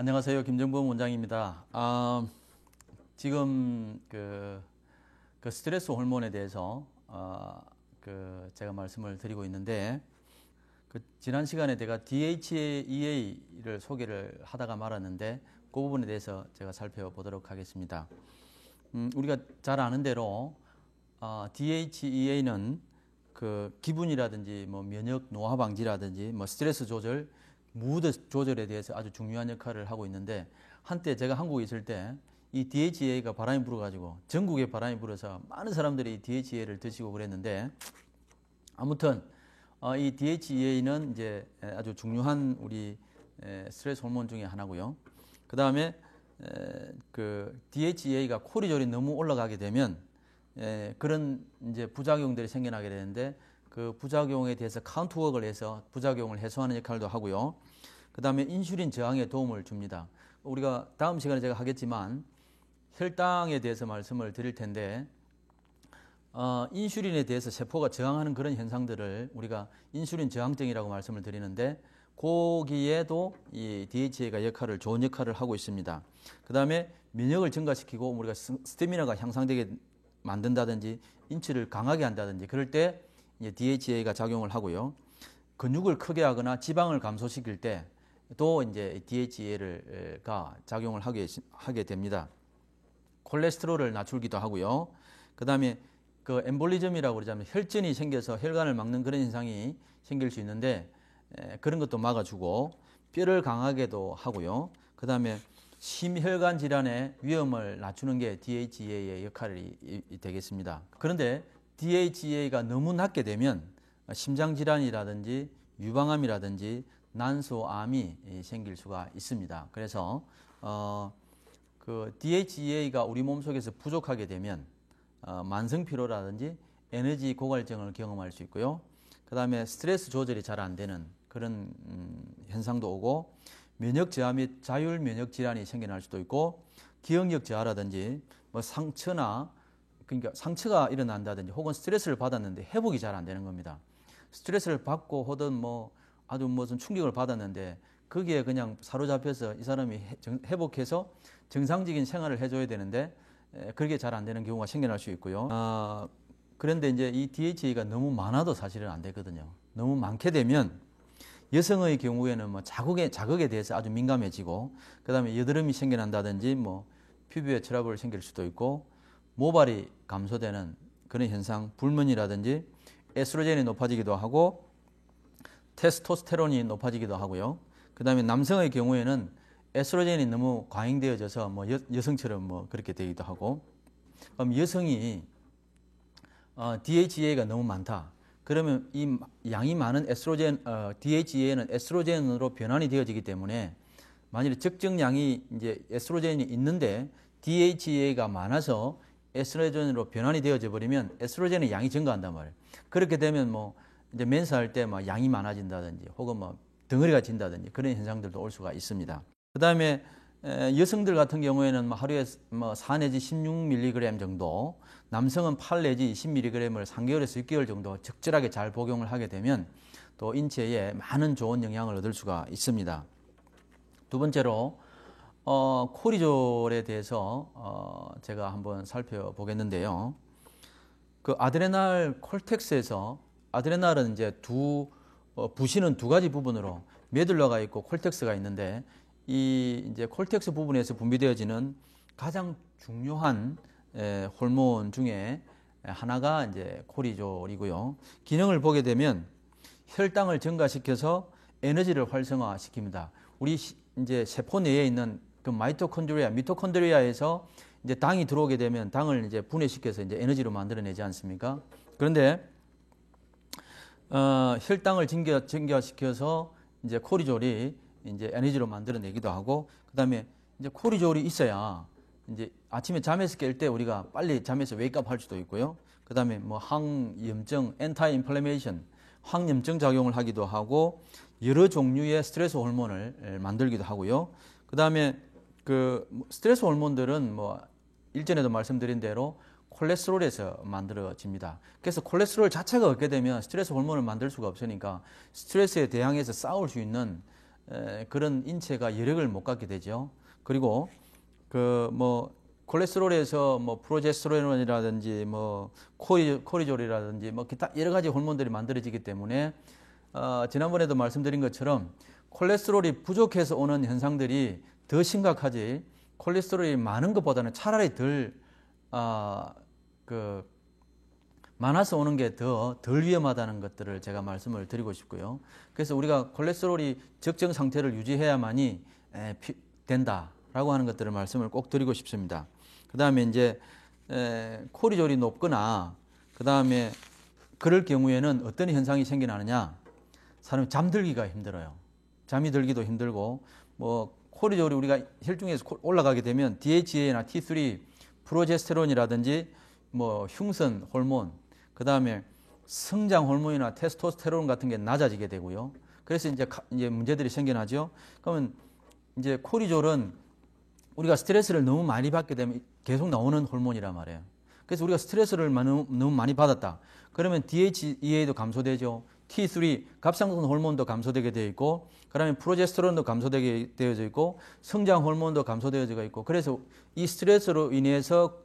안녕하세요. 김정범 원장입니다. 지금 그 스트레스 호르몬에 대해서 제가 말씀을 드리고 있는데 지난 시간에 제가 DHEA를 소개를 하다가 말았는데 그 부분에 대해서 제가 살펴보도록 하겠습니다. 우리가 잘 아는 대로 DHEA는 그 기분이라든지 뭐 면역 노화 방지라든지 뭐 스트레스 조절, 무드 조절에 대해서 아주 중요한 역할을 하고 있는데, 한때 제가 한국에 있을 때 이 DHEA가 바람이 불어가지고 전국에 바람이 불어서 많은 사람들이 이 DHEA를 드시고 그랬는데, 아무튼 이 DHEA는 이제 아주 중요한 우리 스트레스 호르몬 중에 하나고요. 그 다음에 그 DHEA가 코르티졸이 너무 올라가게 되면 그런 이제 부작용들이 생겨나게 되는데, 그 부작용에 대해서 카운트워크를 해서 부작용을 해소하는 역할도 하고요. 그 다음에 인슐린 저항에 도움을 줍니다. 우리가 다음 시간에 제가 하겠지만 혈당에 대해서 말씀을 드릴 텐데, 인슐린에 대해서 세포가 저항하는 그런 현상들을 우리가 인슐린 저항증이라고 말씀을 드리는데, 거기에도 이 DHA가 좋은 역할을 하고 있습니다. 그 다음에 면역을 증가시키고 우리가 스태미나가 향상되게 만든다든지 인체를 강하게 한다든지 그럴 때 이제 DHA가 작용을 하고요. 근육을 크게 하거나 지방을 감소시킬 때 또 이제 DHA가 작용을 하게 됩니다. 콜레스테롤을 낮추기도 하고요. 그 다음에 그 엠볼리즘이라고 그러자면 혈전이 생겨서 혈관을 막는 그런 현상이 생길 수 있는데, 그런 것도 막아주고 뼈를 강하게도 하고요. 그 다음에 심혈관 질환의 위험을 낮추는 게 DHEA의 역할이 되겠습니다. 그런데 DHEA가 너무 낮게 되면 심장질환이라든지 유방암이라든지 난소암이 생길 수가 있습니다. 그래서 그 DHEA가 우리 몸속에서 부족하게 되면 만성피로라든지 에너지 고갈증을 경험할 수 있고요. 그 다음에 스트레스 조절이 잘 안 되는 그런 현상도 오고, 면역 저하 및 자율 면역 질환이 생겨날 수도 있고, 기억력 저하라든지 뭐 그러니까 상처가 일어난다든지 혹은 스트레스를 받았는데 회복이 잘 안 되는 겁니다. 스트레스를 받고 혹은 뭐 아주 무슨 충격을 받았는데 거기에 그냥 사로잡혀서 이 사람이 회복해서 정상적인 생활을 해줘야 되는데 그게 잘 안 되는 경우가 생겨날 수 있고요. 그런데 이제 이 DHA가 너무 많아도 사실은 안 되거든요. 너무 많게 되면 여성의 경우에는 뭐 자극에 대해서 아주 민감해지고, 그 다음에 여드름이 생겨난다든지 뭐 피부에 트러블이 생길 수도 있고, 모발이 감소되는 그런 현상, 불문이라든지 에스트로겐이 높아지기도 하고 테스토스테론이 높아지기도 하고요. 그 다음에 남성의 경우에는 에스트로겐이 너무 과잉되어져서 뭐 여성처럼 뭐 그렇게 되기도 하고, 그럼 여성이 DHEA가 너무 많다. 그러면 이 양이 많은 DHEA는 에스트로겐으로 변환이 되어지기 때문에, 만일에 적정량이 이제 에스트로겐이 있는데 DHEA가 많아서 에스트로겐으로 변환이 되어져 버리면 에스트로겐의 양이 증가한단 말이에요. 그렇게 되면 뭐 이제 멘스할 때 막 양이 많아진다든지 혹은 뭐 덩어리가 진다든지 그런 현상들도 올 수가 있습니다. 그 다음에 여성들 같은 경우에는 뭐 하루에 뭐 4 내지 16mg 정도, 남성은 8 내지 20mg을 3개월에서 6개월 정도 적절하게 잘 복용을 하게 되면 또 인체에 많은 좋은 영향을 얻을 수가 있습니다. 두 번째로 코르티졸에 대해서 제가 한번 살펴보겠는데요. 그 아드레날 콜텍스에서, 아드레날은 이제 부시는 두 가지 부분으로 메둘라가 있고 콜텍스가 있는데, 이 이제 콜텍스 부분에서 분비되어지는 가장 중요한 호르몬 중에 하나가 이제 코르티졸이고요. 기능을 보게 되면 혈당을 증가시켜서 에너지를 활성화시킵니다. 우리 이제 세포 내에 있는 그 미토콘드리아에서 이제 당이 들어오게 되면 당을 이제 분해시켜서 이제 에너지로 만들어내지 않습니까? 그런데 혈당을 증가시켜서 이제 코르티졸이 이제 에너지로 만들어내기도 하고, 그 다음에 이제 코르티졸이 있어야 이제 아침에 잠에서 깰 때 우리가 빨리 잠에서 웨이크업 할 수도 있고요. 그 다음에 뭐 항염증, 엔타이 인플레메이션, 항염증 작용을 하기도 하고, 여러 종류의 스트레스 호르몬을 만들기도 하고요. 그 다음에 그 스트레스 호르몬들은 뭐 일전에도 말씀드린 대로 콜레스테롤에서 만들어집니다. 그래서 콜레스테롤 자체가 없게 되면 스트레스 호르몬을 만들 수가 없으니까 스트레스에 대항해서 싸울 수 있는 그런 인체가 여력을 못 갖게 되죠. 그리고 콜레스테롤에서 프로제스테론이라든지 코리졸이라든지 기타 여러 가지 호르몬들이 만들어지기 때문에 지난번에도 말씀드린 것처럼 콜레스테롤이 부족해서 오는 현상들이 더 심각하지, 콜레스테롤이 많은 것보다는 차라리 많아서 오는 게 덜 위험하다는 것들을 제가 말씀을 드리고 싶고요. 그래서 우리가 콜레스테롤이 적정 상태를 유지해야만이 된다라고 하는 것들을 말씀을 꼭 드리고 싶습니다. 그 다음에 이제 코리졸이 높거나 그 다음에 그럴 경우에는 어떤 현상이 생겨나느냐? 사람이 잠들기가 힘들어요. 잠이 들기도 힘들고 코리졸이 우리가 혈중에서 올라가게 되면 DHA나 T3, 프로제스테론이라든지 흉선 호르몬, 그 다음에 성장 호르몬이나 테스토스테론 같은 게 낮아지게 되고요. 그래서 이제 문제들이 생겨나죠. 그러면 이제 코리졸은 우리가 스트레스를 너무 많이 받게 되면 계속 나오는 호르몬이란 말이에요. 그래서 우리가 스트레스를 너무 많이 받았다. 그러면 DHEA도 감소되죠. T3, 갑상선 호르몬도 감소되게 되어 있고, 그 다음에 프로제스테론도 감소되게 되어져 있고, 성장 호르몬도 감소되어져 있고, 그래서 이 스트레스로 인해서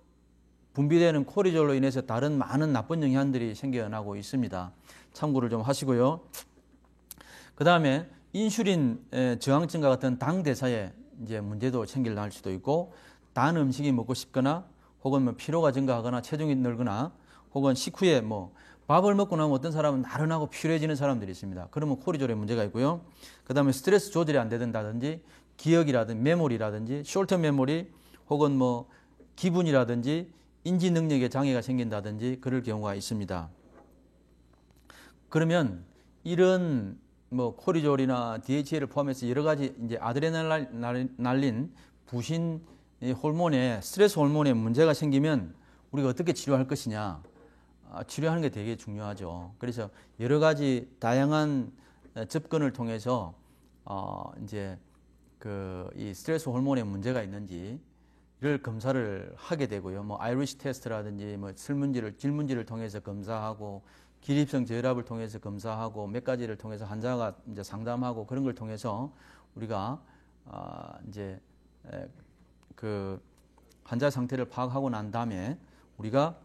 분비되는 코리졸로 인해서 다른 많은 나쁜 영향들이 생겨나고 있습니다. 참고를 좀 하시고요. 그 다음에 인슐린 저항증과 같은 당 대사에 이제 문제도 생길 수도 있고, 단 음식이 먹고 싶거나 혹은 피로가 증가하거나 체중이 늘거나 혹은 식후에 밥을 먹고 나면 어떤 사람은 나른하고 피로해지는 사람들이 있습니다. 그러면 코리졸에 문제가 있고요. 그 다음에 스트레스 조절이 안 된다든지 기억이라든지 메모리라든지 숄터 메모리 혹은 기분이라든지 인지 능력에 장애가 생긴다든지 그럴 경우가 있습니다. 그러면 이런 코리졸이나 DHA를 포함해서 여러 가지 이제 아드레날린 부신 호르몬에 스트레스 호르몬에 문제가 생기면 우리가 어떻게 치료할 것이냐? 치료하는 게 되게 중요하죠. 그래서 여러 가지 다양한 접근을 통해서 이제 이 스트레스 호르몬에 문제가 있는지를 검사를 하게 되고요. 아이리시 테스트라든지 질문지를 통해서 검사하고 기립성 저혈압을 통해서 검사하고 몇 가지를 통해서 환자가 이제 상담하고 그런 걸 통해서 우리가 이제 그 환자 상태를 파악하고 난 다음에 우리가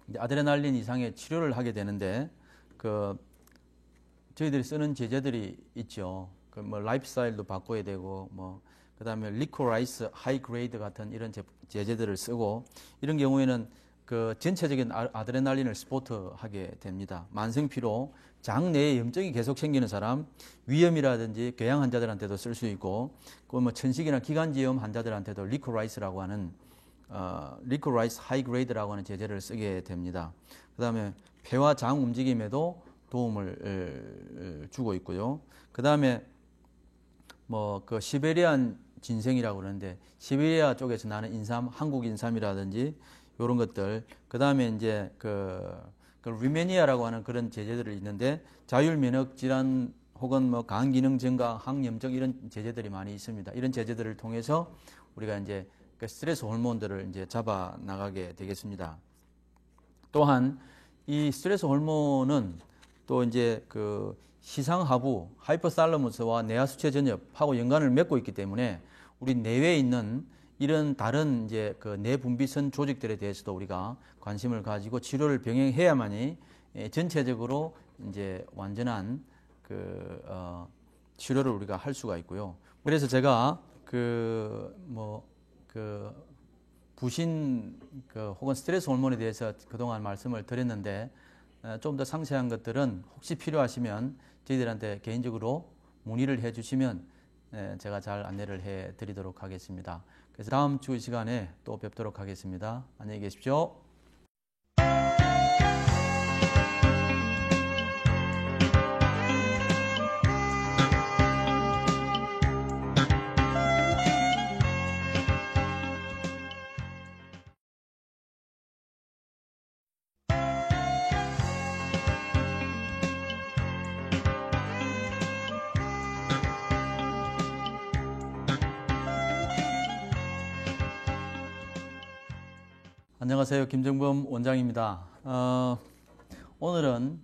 이제 아드레날린 이상의 치료를 하게 되는데 저희들이 쓰는 제제들이 있죠. 라이프 스타일도 바꿔야 되고 그다음에 리코라이스 하이 그레이드 같은 이런 제제들을 쓰고 이런 경우에는 전체적인 아드레날린을 스포트하게 됩니다. 만성 피로, 장내에 염증이 계속 생기는 사람, 위염이라든지 궤양 환자들한테도 쓸 수 있고, 천식이나 기관지염 환자들한테도 리코라이스라고 하는 리코라이스 하이 그레이드라고 하는 제제를 쓰게 됩니다. 그다음에 폐와 장 움직임에도 도움을 주고 있고요. 그다음에 시베리안 진생이라고 그러는데 시베리아 쪽에서 나는 인삼, 한국 인삼이라든지 이런 것들, 그 다음에 이제 리메니아라고 하는 그런 제제들이 있는데 자율 면역 질환 혹은 간 기능 증가, 항염증 이런 제제들이 많이 있습니다. 이런 제제들을 통해서 우리가 이제 스트레스 호르몬들을 이제 잡아 나가게 되겠습니다. 또한 이 스트레스 호르몬은 또 이제 시상하부, 하이포살러무스와 뇌하수체 전엽하고 연관을 맺고 있기 때문에 우리 내외에 있는 이런 다른 이제 내분비선 조직들에 대해서도 우리가 관심을 가지고 치료를 병행해야만이 전체적으로 이제 완전한 치료를 우리가 할 수가 있고요. 그래서 제가 부신 혹은 스트레스 호르몬에 대해서 그동안 말씀을 드렸는데 좀 더 상세한 것들은 혹시 필요하시면 저희들한테 개인적으로 문의를 해주시면 제가 잘 안내를 해드리도록 하겠습니다. 그래서 다음 주 시간에 또 뵙도록 하겠습니다. 안녕히 계십시오. 안녕하세요. 김정범 원장입니다. 오늘은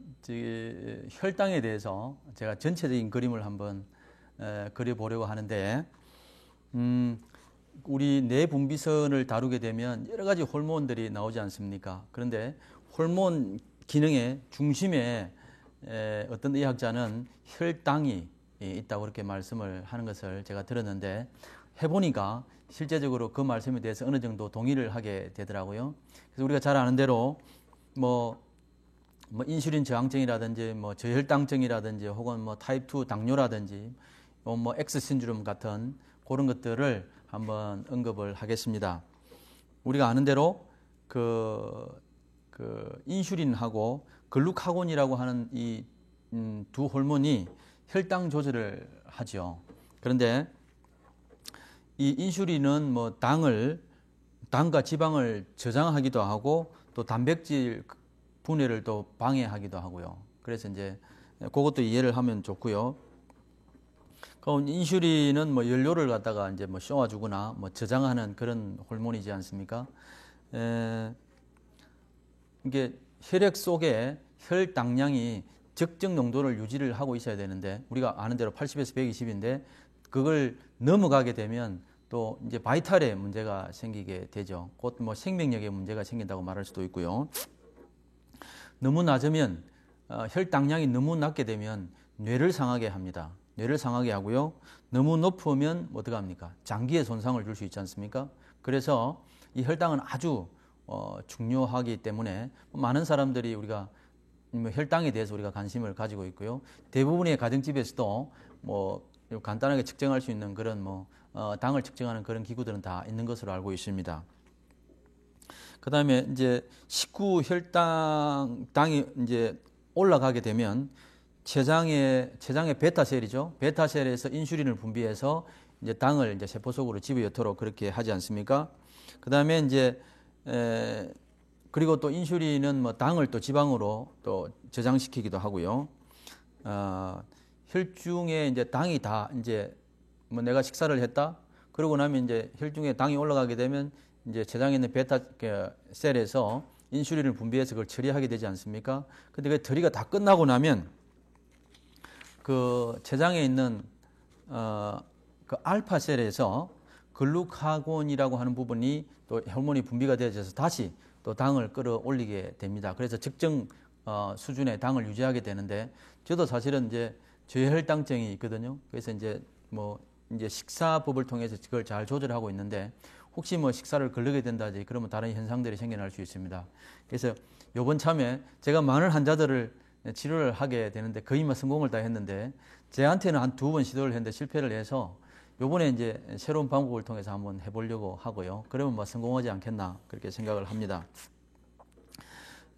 혈당에 대해서 제가 전체적인 그림을 한번 그려보려고 하는데, 우리 뇌분비선을 다루게 되면 여러 가지 호르몬들이 나오지 않습니까? 그런데 호르몬 기능의 중심에 어떤 의학자는 혈당이 있다고 그렇게 말씀을 하는 것을 제가 들었는데, 해보니까 실제적으로 그 말씀에 대해서 어느 정도 동의를 하게 되더라고요. 그래서 우리가 잘 아는 대로 뭐 인슐린 저항증이라든지 뭐 저혈당증이라든지 혹은 뭐 타입 2 당뇨라든지 뭐 X 신드롬 같은 그런 것들을 한번 언급을 하겠습니다. 우리가 아는 대로 그 인슐린하고 글루카곤이라고 하는 이 두 호르몬이 혈당 조절을 하죠. 그런데 이 인슐린은 뭐 당과 지방을 저장하기도 하고 또 단백질 분해를 또 방해하기도 하고요. 그래서 이제 그것도 이해를 하면 좋고요. 그럼 인슐린은 뭐 연료를 갖다가 이제 뭐 쏘아주거나 뭐 저장하는 그런 호르몬이지 않습니까? 이게 혈액 속에 혈당량이 적정 농도를 유지를 하고 있어야 되는데, 우리가 아는 대로 80에서 120인데 그걸 넘어가게 되면 또 이제 바이탈에 문제가 생기게 되죠. 곧 뭐 생명력에 문제가 생긴다고 말할 수도 있고요. 너무 낮으면 혈당량이 너무 낮게 되면 뇌를 상하게 합니다. 뇌를 상하게 하고요. 너무 높으면 어떻게 합니까? 장기에 손상을 줄 수 있지 않습니까? 그래서 이 혈당은 아주 중요하기 때문에 많은 사람들이 우리가 혈당에 대해서 우리가 관심을 가지고 있고요. 대부분의 가정집에서도 뭐 간단하게 측정할 수 있는 그런 당을 측정하는 그런 기구들은 다 있는 것으로 알고 있습니다. 그 다음에 이제 식후 혈당이 이제 올라가게 되면 췌장의 베타셀이죠. 베타셀에서 인슐린을 분비해서 이제 당을 이제 세포 속으로 집어넣도록 그렇게 하지 않습니까? 그 다음에 이제 그리고 또 인슐린은 뭐 당을 또 지방으로 또 저장시키기도 하고요. 혈중에 이제 당이 다 이제 뭐 내가 식사를 했다. 그러고 나면 이제 혈중에 당이 올라가게 되면 이제 췌장에 있는 베타 셀에서 인슐린을 분비해서 그걸 처리하게 되지 않습니까? 근데 그 처리가 다 끝나고 나면 그 췌장에 있는 그 알파 셀에서 글루카곤이라고 하는 부분이 또 호르몬이 분비가 되어져서 다시 또 당을 끌어올리게 됩니다. 그래서 적정 수준의 당을 유지하게 되는데, 저도 사실은 이제 저혈당증이 있거든요. 그래서 이제 이제 식사법을 통해서 그걸 잘 조절하고 있는데, 혹시 뭐 식사를 거르게 된다든지 그러면 다른 현상들이 생겨날 수 있습니다. 그래서 요번 참에 제가 많은 환자들을 치료를 하게 되는데 거의 성공을 다 했는데, 제한테는 한 2번 시도를 했는데 실패를 해서 요번에 이제 새로운 방법을 통해서 한번 해보려고 하고요. 그러면 성공하지 않겠나 그렇게 생각을 합니다.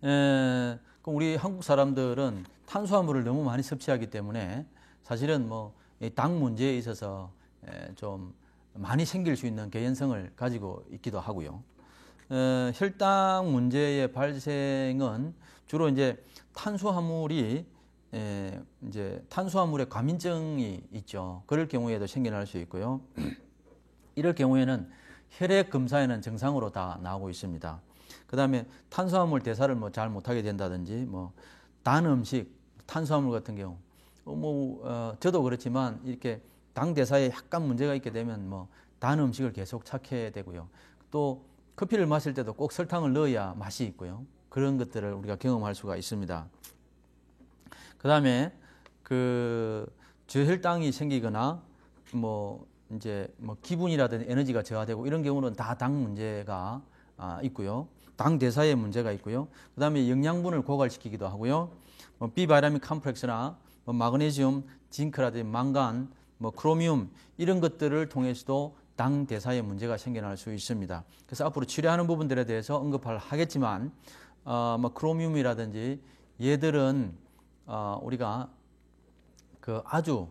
그럼 우리 한국 사람들은 탄수화물을 너무 많이 섭취하기 때문에 사실은 당 문제에 있어서 좀 많이 생길 수 있는 개연성을 가지고 있기도 하고요. 혈당 문제의 발생은 주로 이제 탄수화물에 과민증이 있죠. 그럴 경우에도 생겨날 수 있고요. 이럴 경우에는 혈액 검사에는 정상으로 다 나오고 있습니다. 그 다음에 탄수화물 대사를 잘 못하게 된다든지, 단 음식, 탄수화물 같은 경우, 저도 그렇지만 이렇게 당 대사에 약간 문제가 있게 되면 단 음식을 계속 찾게 되고요. 또 커피를 마실 때도 꼭 설탕을 넣어야 맛이 있고요. 그런 것들을 우리가 경험할 수가 있습니다. 그 다음에 저혈당이 생기거나 기분이라든지 에너지가 저하되고 이런 경우는 다 당 문제가 있고요. 당 대사에 문제가 있고요. 그 다음에 영양분을 고갈시키기도 하고요. 비바이타민 컴플렉스나 마그네슘, 징크라든지 망간, 크로미움 이런 것들을 통해서도 당 대사에 문제가 생겨날 수 있습니다. 그래서 앞으로 치료하는 부분들에 대해서 언급을 하겠지만, 크로미움이라든지 얘들은 우리가 아주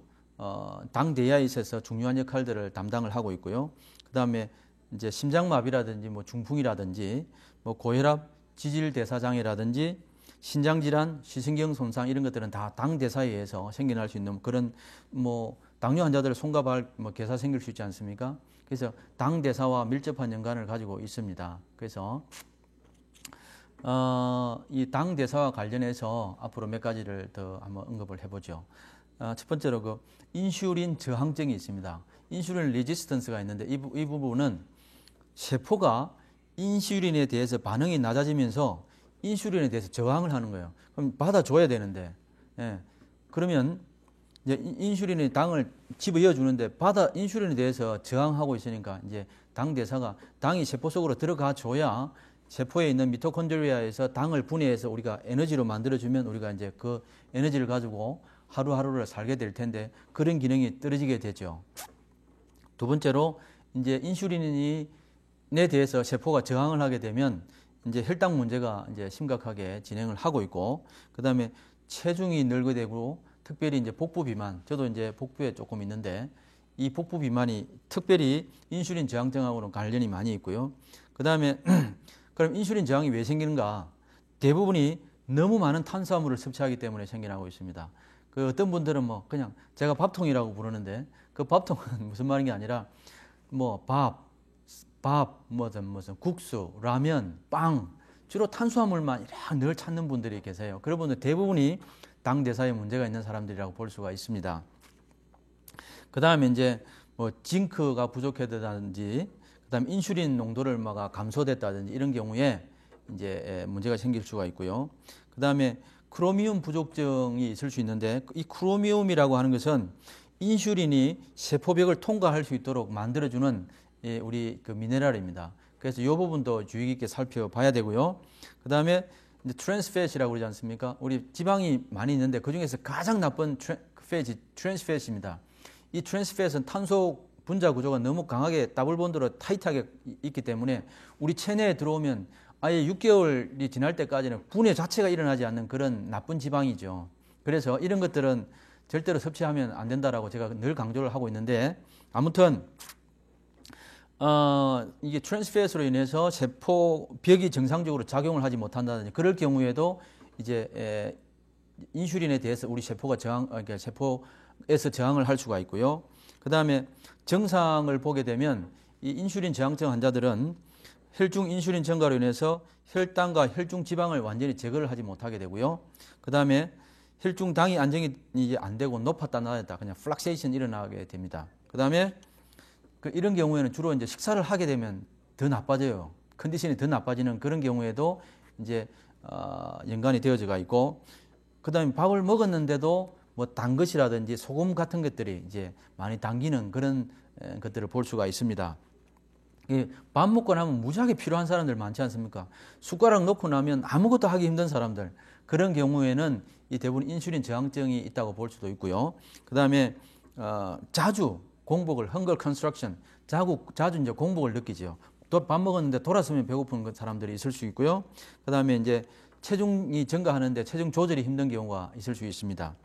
당 대사에 있어서 중요한 역할들을 담당을 하고 있고요. 그 다음에 이제 심장마비라든지 중풍이라든지 고혈압, 지질대사장애라든지 신장질환, 시신경 손상 이런 것들은 다 당 대사에 의해서 생겨날 수 있는 그런 당뇨 환자들 손과 발 괴사 생길 수 있지 않습니까? 그래서 당 대사와 밀접한 연관을 가지고 있습니다. 그래서 이 당 대사와 관련해서 앞으로 몇 가지를 더 한번 언급을 해보죠. 첫 번째로 그 인슐린 저항증이 있습니다. 인슐린 레지스턴스가 있는데 이 부분은 세포가 인슐린에 대해서 반응이 낮아지면서 인슐린에 대해서 저항을 하는 거예요. 그럼 받아줘야 되는데, 예. 그러면 이제 인슐린이 당을 집어넣어 주는데 인슐린에 대해서 저항하고 있으니까 이제 당 대사가 당이 세포 속으로 들어가 줘야 세포에 있는 미토콘드리아에서 당을 분해해서 우리가 에너지로 만들어주면 우리가 이제 그 에너지를 가지고 하루하루를 살게 될 텐데 그런 기능이 떨어지게 되죠. 두 번째로 이제 인슐린에 대해서 세포가 저항을 하게 되면 이제 혈당 문제가 이제 심각하게 진행을 하고 있고, 그 다음에 체중이 늘게 되고, 특별히 이제 복부 비만, 저도 이제 복부에 조금 있는데 이 복부 비만이 특별히 인슐린 저항증하고는 관련이 많이 있고요. 그 다음에 그럼 인슐린 저항이 왜 생기는가? 대부분이 너무 많은 탄수화물을 섭취하기 때문에 생겨나고 있습니다. 그 어떤 분들은 뭐 그냥 제가 밥통이라고 부르는데 그 밥통은 무슨 말인 게 아니라 뭐 무슨 국수, 라면, 빵 주로 탄수화물만 이렇게 늘 찾는 분들이 계세요. 그런 분들 대부분이 당 대사에 문제가 있는 사람들이라고 볼 수가 있습니다. 그 다음에 이제 뭐 징크가 부족했다든지, 그 다음에 인슐린 농도를 막 감소됐다든지 이런 경우에 이제 문제가 생길 수가 있고요. 그 다음에 크로미움 부족증이 있을 수 있는데 이 크로미움이라고 하는 것은 인슐린이 세포벽을 통과할 수 있도록 만들어주는 우리 그 미네랄입니다. 그래서 이 부분도 주의 깊게 살펴봐야 되고요. 그 다음에 이제 트랜스팻이라고 그러지 않습니까? 우리 지방이 많이 있는데 그 중에서 가장 나쁜 팻이 트랜스팻입니다. 이 트랜스팻은 탄소 분자 구조가 너무 강하게 더블 본드로 타이트하게 있기 때문에 우리 체내에 들어오면 아예 6개월이 지날 때까지는 분해 자체가 일어나지 않는 그런 나쁜 지방이죠. 그래서 이런 것들은 절대로 섭취하면 안 된다라고 제가 늘 강조를 하고 있는데, 아무튼 이게 트랜스팻으로 인해서 세포벽이 정상적으로 작용을 하지 못한다든지 그럴 경우에도 이제 인슐린에 대해서 우리 세포가 그러니까 세포에서 저항을 할 수가 있고요. 그 다음에 증상을 보게 되면 이 인슐린 저항증 환자들은 혈중 인슐린 증가로 인해서 혈당과 혈중 지방을 완전히 제거를 하지 못하게 되고요. 그 다음에 혈중 당이 안정이 이제 안 되고 높았다 낮았다 그냥 플락세이션 일어나게 됩니다. 그 다음에 이런 경우에는 주로 이제 식사를 하게 되면 더 나빠져요. 컨디션이 더 나빠지는 그런 경우에도 이제 연관이 되어져가 있고, 그 다음에 밥을 먹었는데도 뭐 단 것이라든지 소금 같은 것들이 이제 많이 당기는 그런 것들을 볼 수가 있습니다. 밥 먹고 나면 무지하게 필요한 사람들 많지 않습니까? 숟가락 놓고 나면 아무것도 하기 힘든 사람들, 그런 경우에는 이 대부분 인슐린 저항증이 있다고 볼 수도 있고요. 그 다음에 자주 공복을 헝거 컨스트럭션, 자주 이제 공복을 느끼죠. 밥 먹었는데 돌아서면 배고픈 사람들이 있을 수 있고요. 그 다음에 이제 체중이 증가하는데 체중 조절이 힘든 경우가 있을 수 있습니다.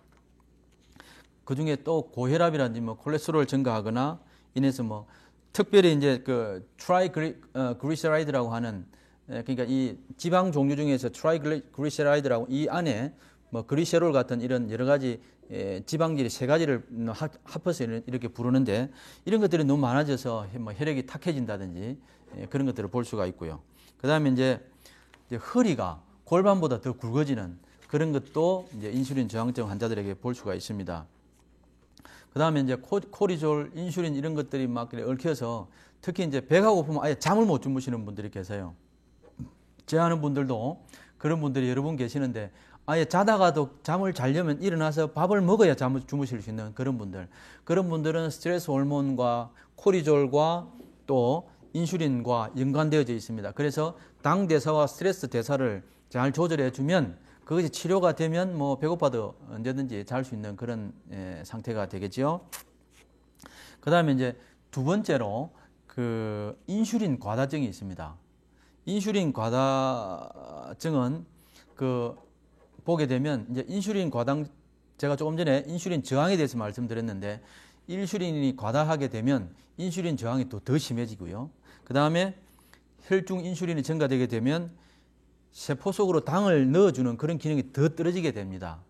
그 중에 또 고혈압이라든지 뭐 콜레스테롤 증가하거나 인해서 뭐 특별히 이제 그 트라이그리세라이드라고 하는, 그러니까 이 지방 종류 중에서 트라이그리세라이드라고 이 안에 뭐 그리세롤 같은 이런 여러 가지 지방질이 세 가지를 합해서 이렇게 부르는데 이런 것들이 너무 많아져서 뭐 혈액이 탁해진다든지 그런 것들을 볼 수가 있고요. 그 다음에 이제 허리가 골반보다 더 굵어지는 그런 것도 이제 인슐린 저항증 환자들에게 볼 수가 있습니다. 그 다음에 이제 코리졸, 인슐린 이런 것들이 막 얽혀서 특히 이제 배가 고프면 아예 잠을 못 주무시는 분들이 계세요. 제 아는 분들도 그런 분들이 여러 분 계시는데 아예 자다가도 잠을 자려면 일어나서 밥을 먹어야 잠을 주무실 수 있는 그런 분들. 그런 분들은 스트레스 호르몬과 코리졸과 또 인슐린과 연관되어져 있습니다. 그래서 당 대사와 스트레스 대사를 잘 조절해 주면 그것이 치료가 되면 뭐 배고파도 언제든지 잘 수 있는 그런 상태가 되겠죠. 그 다음에 이제 두 번째로 그 인슐린 과다증이 있습니다. 인슐린 과다증은 보게 되면 이제 인슐린 과당, 제가 조금 전에 인슐린 저항에 대해서 말씀드렸는데 인슐린이 과다하게 되면 인슐린 저항이 또 더 심해지고요. 그 다음에 혈중 인슐린이 증가되게 되면 세포 속으로 당을 넣어주는 그런 기능이 더 떨어지게 됩니다.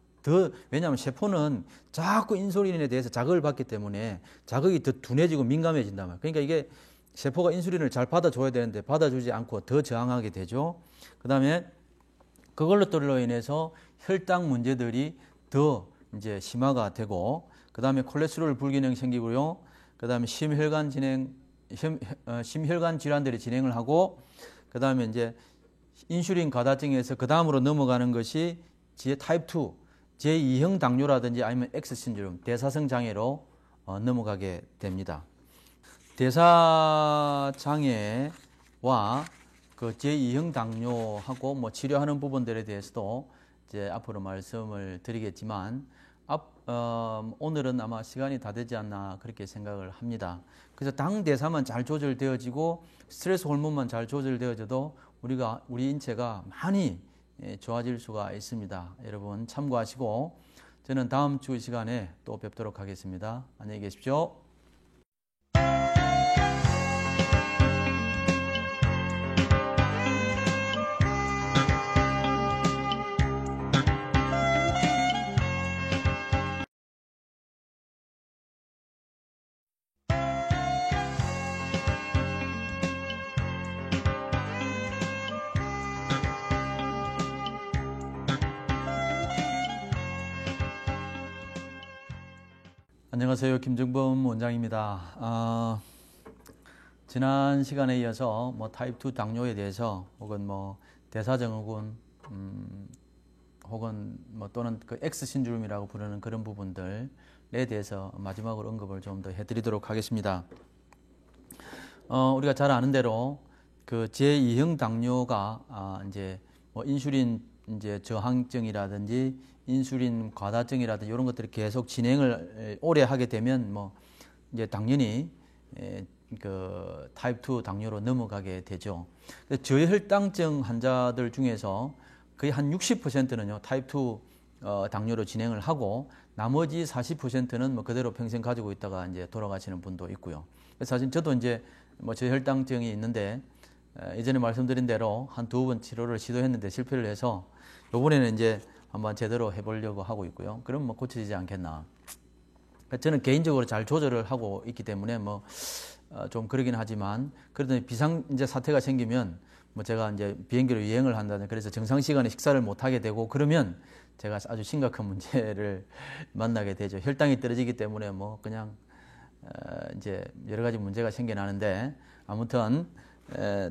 왜냐하면 세포는 자꾸 인슐린에 대해서 자극을 받기 때문에 자극이 더 둔해지고 민감해진단 말이에요. 그러니까 이게 세포가 인슐린을 잘 받아줘야 되는데 받아주지 않고 더 저항하게 되죠. 그 다음에 그걸로 인해서 혈당 문제들이 더 이제 심화가 되고, 그 다음에 콜레스테롤 불균형 생기고요. 그 다음에 심혈관 질환들이 진행을 하고, 그 다음에 이제 인슐린 과다증에서 그 다음으로 넘어가는 것이 타입 2, 제2형 당뇨라든지 아니면 X 신드롬, 대사성 장애로 넘어가게 됩니다. 대사장애와 그 제2형 당뇨하고 뭐 치료하는 부분들에 대해서도 이제 앞으로 말씀을 드리겠지만, 오늘은 아마 시간이 다 되지 않나 그렇게 생각을 합니다. 그래서 당 대사만 잘 조절되어지고 스트레스 호르몬만 잘 조절되어져도 우리 인체가 많이 좋아질 수가 있습니다. 여러분 참고하시고, 저는 다음 주 시간에 또 뵙도록 하겠습니다. 안녕히 계십시오. 안녕하세요. 김정범 원장입니다. 지난 시간에 이어서 뭐 타입 2 당뇨에 대해서 혹은 뭐 대사증후군 혹은 뭐 또는 그 X 신드롬이라고 부르는 그런 부분들에 대해서 마지막으로 언급을 좀 더 해드리도록 하겠습니다. 우리가 잘 아는 대로 그 제2형 당뇨가 이제 뭐 인슐린 이제 저항증이라든지 인슐린 과다증이라든지 이런 것들이 계속 진행을 오래 하게 되면 뭐 이제 당연히 그 타입 2 당뇨로 넘어가게 되죠. 저혈당증 환자들 중에서 거의 한 60%는요 타입 2 당뇨로 진행을 하고, 나머지 40%는 뭐 그대로 평생 가지고 있다가 이제 돌아가시는 분도 있고요. 사실 저도 이제 뭐 저혈당증이 있는데 예전에 말씀드린 대로 한 2번 치료를 시도했는데 실패를 해서 이번에는 이제 한번 제대로 해보려고 하고 있고요. 그럼 뭐 고쳐지지 않겠나. 저는 개인적으로 잘 조절을 하고 있기 때문에 뭐 좀 그러긴 하지만, 그래도 비상 이제 사태가 생기면 뭐 제가 이제 비행기로 여행을 한다든지 그래서 정상 시간에 식사를 못 하게 되고 그러면 제가 아주 심각한 문제를 만나게 되죠. 혈당이 떨어지기 때문에 뭐 그냥 이제 여러 가지 문제가 생겨나는데, 아무튼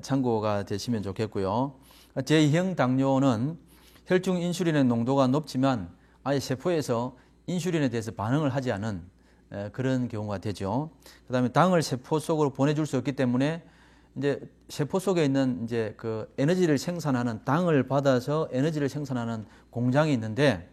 참고가 되시면 좋겠고요. 제2형 당뇨는 혈중 인슐린의 농도가 높지만 아예 세포에서 인슐린에 대해서 반응을 하지 않은 그런 경우가 되죠. 그 다음에 당을 세포 속으로 보내줄 수 없기 때문에 이제 세포 속에 있는 이제 그 에너지를 생산하는, 당을 받아서 에너지를 생산하는 공장이 있는데,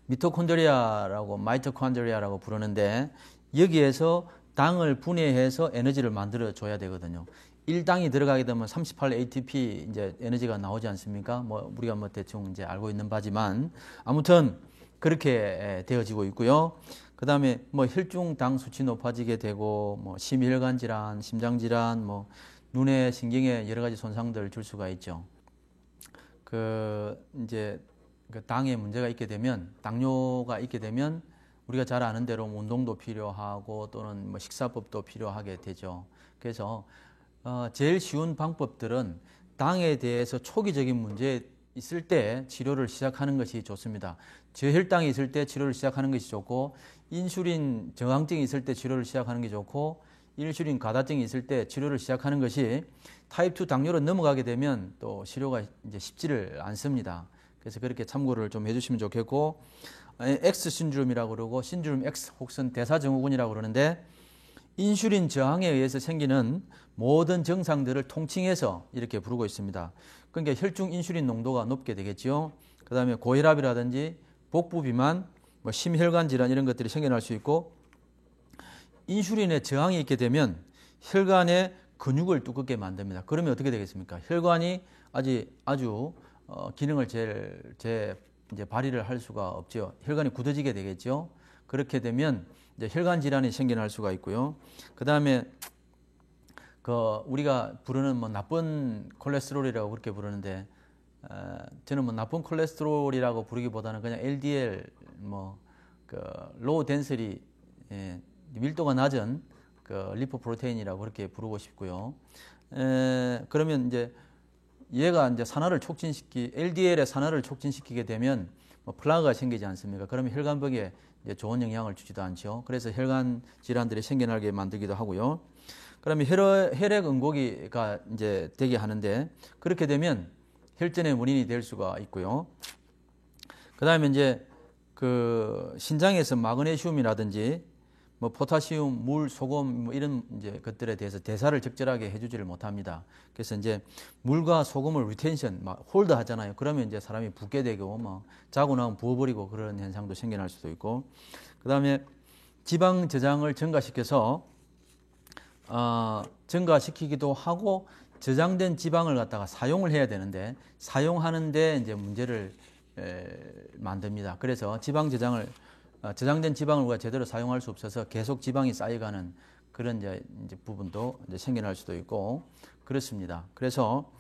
미토콘드리아라고 마이토콘드리아라고 부르는데, 여기에서 당을 분해해서 에너지를 만들어 줘야 되거든요. 1당이 들어가게 되면 38ATP 이제 에너지가 나오지 않습니까? 뭐 우리가 뭐 대충 이제 알고 있는 바지만, 아무튼 그렇게 되어지고 있고요. 그 다음에 뭐 혈중 당 수치 높아지게 되고, 뭐 심혈관 질환, 심장 질환, 뭐 눈에 신경에 여러 가지 손상들을 줄 수가 있죠. 이제 그 당에 문제가 있게 되면, 당뇨가 있게 되면 우리가 잘 아는 대로 운동도 필요하고 또는 뭐 식사법도 필요하게 되죠. 그래서 제일 쉬운 방법들은 당에 대해서 초기적인 문제 있을 때 치료를 시작하는 것이 좋습니다. 저혈당이 있을 때 치료를 시작하는 것이 좋고, 인슐린 저항증이 있을 때 치료를 시작하는 게 좋고, 인슐린 과다증이 있을 때 치료를 시작하는 것이, 타입 2 당뇨로 넘어가게 되면 또 치료가 이제 쉽지를 않습니다. 그래서 그렇게 참고를 좀 해주시면 좋겠고, X 신드롬이라고 그러고 신드롬 X 혹은 대사증후군이라고 그러는데, 인슐린 저항에 의해서 생기는 모든 증상들을 통칭해서 이렇게 부르고 있습니다. 그러니까 혈중 인슐린 농도가 높게 되겠죠. 그 다음에 고혈압이라든지 복부 비만, 뭐 심혈관 질환 이런 것들이 생겨날 수 있고, 인슐린의 저항이 있게 되면 혈관의 근육을 두껍게 만듭니다. 그러면 어떻게 되겠습니까? 혈관이 아주 기능을 이제 발휘를 할 수가 없죠. 혈관이 굳어지게 되겠죠. 그렇게 되면 이제 혈관 질환이 생겨날 수가 있고요. 그 다음에 우리가 부르는 뭐 나쁜 콜레스테롤이라고 그렇게 부르는데, 저는 뭐 나쁜 콜레스테롤이라고 부르기보다는 그냥 LDL 로우 덴시티, 밀도가 낮은 리포프로테인이라고 그렇게 부르고 싶고요. 그러면 이제 얘가 이제 LDL의 산화를 촉진시키게 되면 뭐 플라그가 생기지 않습니까? 그러면 혈관벽에 이제 좋은 영향을 주지도 않죠. 그래서 혈관 질환들이 생겨나게 만들기도 하고요. 그러면 혈액 응고기가 이제 되게 하는데 그렇게 되면 혈전의 원인이 될 수가 있고요. 그 다음에 이제 그 신장에서 마그네슘이라든지 뭐 포타시움, 물, 소금 뭐 이런 이제 것들에 대해서 대사를 적절하게 해주지를 못합니다. 그래서 이제 물과 소금을 리텐션, 막 홀드 하잖아요. 그러면 이제 사람이 붓게 되고 뭐 자고 나면 부어버리고 그런 현상도 생겨날 수도 있고, 그 다음에 지방 저장을 증가시켜서 증가시키기도 하고 저장된 지방을 갖다가 사용을 해야 되는데 사용하는데 이제 문제를 만듭니다. 그래서 지방 저장을 저장된 지방을 우리가 제대로 사용할 수 없어서 계속 지방이 쌓여가는 그런 이제 부분도 이제 생겨날 수도 있고 그렇습니다. 그래서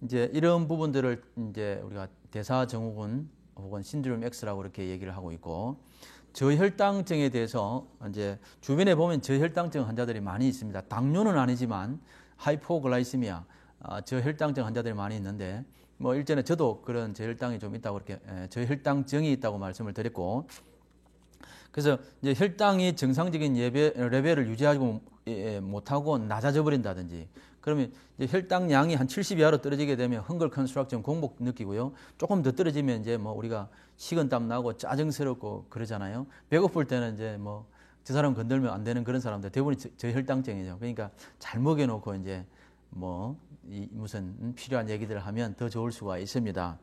이제 이런 부분들을 이제 우리가 대사증후군 혹은 신드롬 X라고 이렇게 얘기를 하고 있고, 저혈당증에 대해서 이제 주변에 보면 저혈당증 환자들이 많이 있습니다. 당뇨는 아니지만 하이포글라이시미아, 저혈당증 환자들이 많이 있는데 뭐 일전에 저도 그런 저혈당이 좀 있다고 이렇게 저혈당증이 있다고 말씀을 드렸고, 그래서 이제 혈당이 정상적인 레벨을 유지하지 못하고 낮아져 버린다든지, 그러면 이제 혈당량이 한 70 이하로 떨어지게 되면 헝글 컨스트럭션 공복 느끼고요. 조금 더 떨어지면 이제 뭐 우리가 식은땀 나고 짜증스럽고 그러잖아요. 배고플 때는 이제 뭐 저 사람 건들면 안 되는 그런 사람들 대부분이 저혈당증이죠. 그러니까 잘 먹여놓고 이제 뭐 무슨 필요한 얘기들을 하면 더 좋을 수가 있습니다.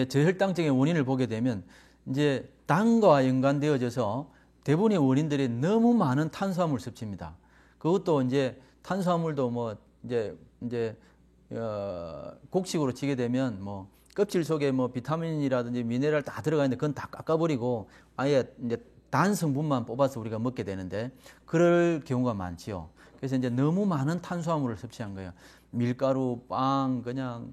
저혈당증의 원인을 보게 되면 이제 당과 연관되어져서 대부분의 원인들이 너무 많은 탄수화물 섭취입니다. 그것도 이제 탄수화물도 뭐 이제 곡식으로 치게 되면 뭐 껍질 속에 뭐 비타민이라든지 미네랄 다 들어가 있는데 그건 다 깎아버리고 아예 이제 단 성분만 뽑아서 우리가 먹게 되는데 그럴 경우가 많지요. 그래서 이제 너무 많은 탄수화물을 섭취한 거예요. 밀가루, 빵, 그냥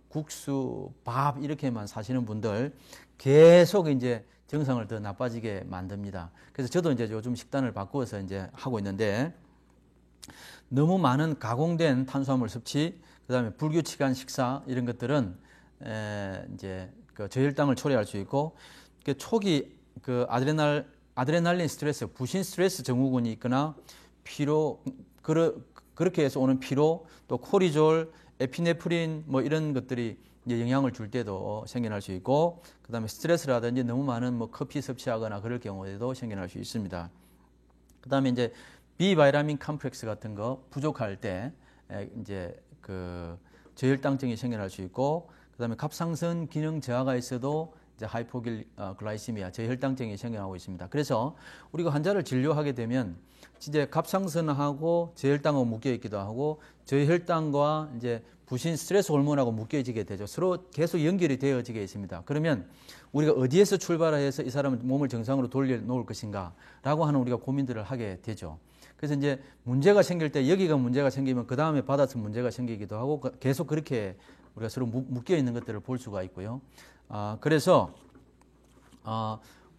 국수, 밥 이렇게만 사시는 분들 계속 이제 정상을 더 나빠지게 만듭니다. 그래서 저도 이제 요즘 식단을 바꾸어서 이제 하고 있는데 너무 많은 가공된 탄수화물 섭취, 그다음에 불규칙한 식사 이런 것들은 이제 그 저혈당을 초래할 수 있고, 그 초기 그 아드레날린 스트레스, 부신 스트레스 증후군이 있거나 피로 그렇게 해서 오는 피로, 또 코리졸, 에피네프린 뭐 이런 것들이 이제 영향을 줄 때도 생겨날 수 있고, 그다음에 스트레스라든지 너무 많은 뭐 커피 섭취하거나 그럴 경우에도 생겨날 수 있습니다. 그다음에 이제 비바이라민 컴플렉스 같은 거 부족할 때 이제 그 저혈당증이 생겨날 수 있고, 그다음에 갑상선 기능 저하가 있어도 이제 하이포글라이시미아 저혈당증이 생겨나고 있습니다. 그래서 우리가 환자를 진료하게 되면 진짜 갑상선하고 저혈당하고 묶여 있기도 하고 저혈당과 이제 부신 스트레스 호르몬하고 묶여지게 되죠. 서로 계속 연결이 되어지게 있습니다. 그러면 우리가 어디에서 출발해서 이 사람을 몸을 정상으로 돌려놓을 것인가 라고 하는 우리가 고민들을 하게 되죠. 그래서 이제 문제가 생길 때 여기가 문제가 생기면 그 다음에 받아서 문제가 생기기도 하고 계속 그렇게 우리가 서로 묶여 있는 것들을 볼 수가 있고요. 그래서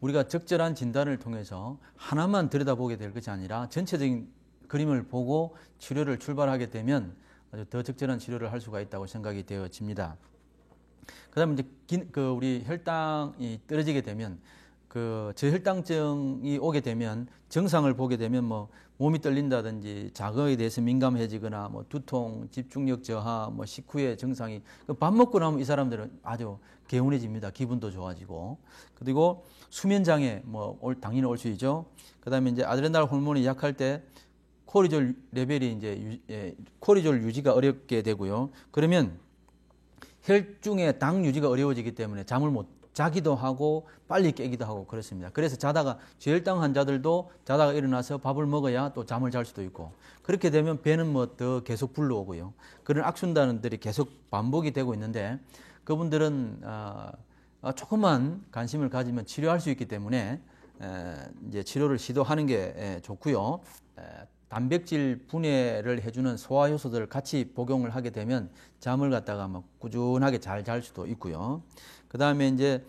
우리가 적절한 진단을 통해서 하나만 들여다보게 될 것이 아니라 전체적인 그림을 보고 치료를 출발하게 되면 아주 더 적절한 치료를 할 수가 있다고 생각이 되어집니다. 그다음에 이제 우리 혈당이 떨어지게 되면 그 저혈당증이 오게 되면 증상을 보게 되면 뭐 몸이 떨린다든지 자극에 대해서 민감해지거나 뭐 두통, 집중력 저하, 뭐 식후의 증상이, 밥 먹고 나면 이 사람들은 아주 개운해집니다. 기분도 좋아지고. 그리고 수면 장애 뭐 당연히 올 수 있죠. 그다음에 이제 아드레날 호르몬이 약할 때 코리졸 레벨이 이제 코리졸 유지가 어렵게 되고요. 그러면 혈중의 당 유지가 어려워지기 때문에 잠을 못 자기도 하고 빨리 깨기도 하고 그렇습니다. 그래서 자다가 저혈당 환자들도 자다가 일어나서 밥을 먹어야 또 잠을 잘 수도 있고, 그렇게 되면 배는 뭐 더 계속 불러오고요. 그런 악순환들이 계속 반복이 되고 있는데 그분들은 조금만 관심을 가지면 치료할 수 있기 때문에 이제 치료를 시도하는 게 좋고요. 단백질 분해를 해주는 소화 효소들을 같이 복용을 하게 되면 잠을 갖다가 막 꾸준하게 잘 잘 수도 있고요. 그 다음에 이제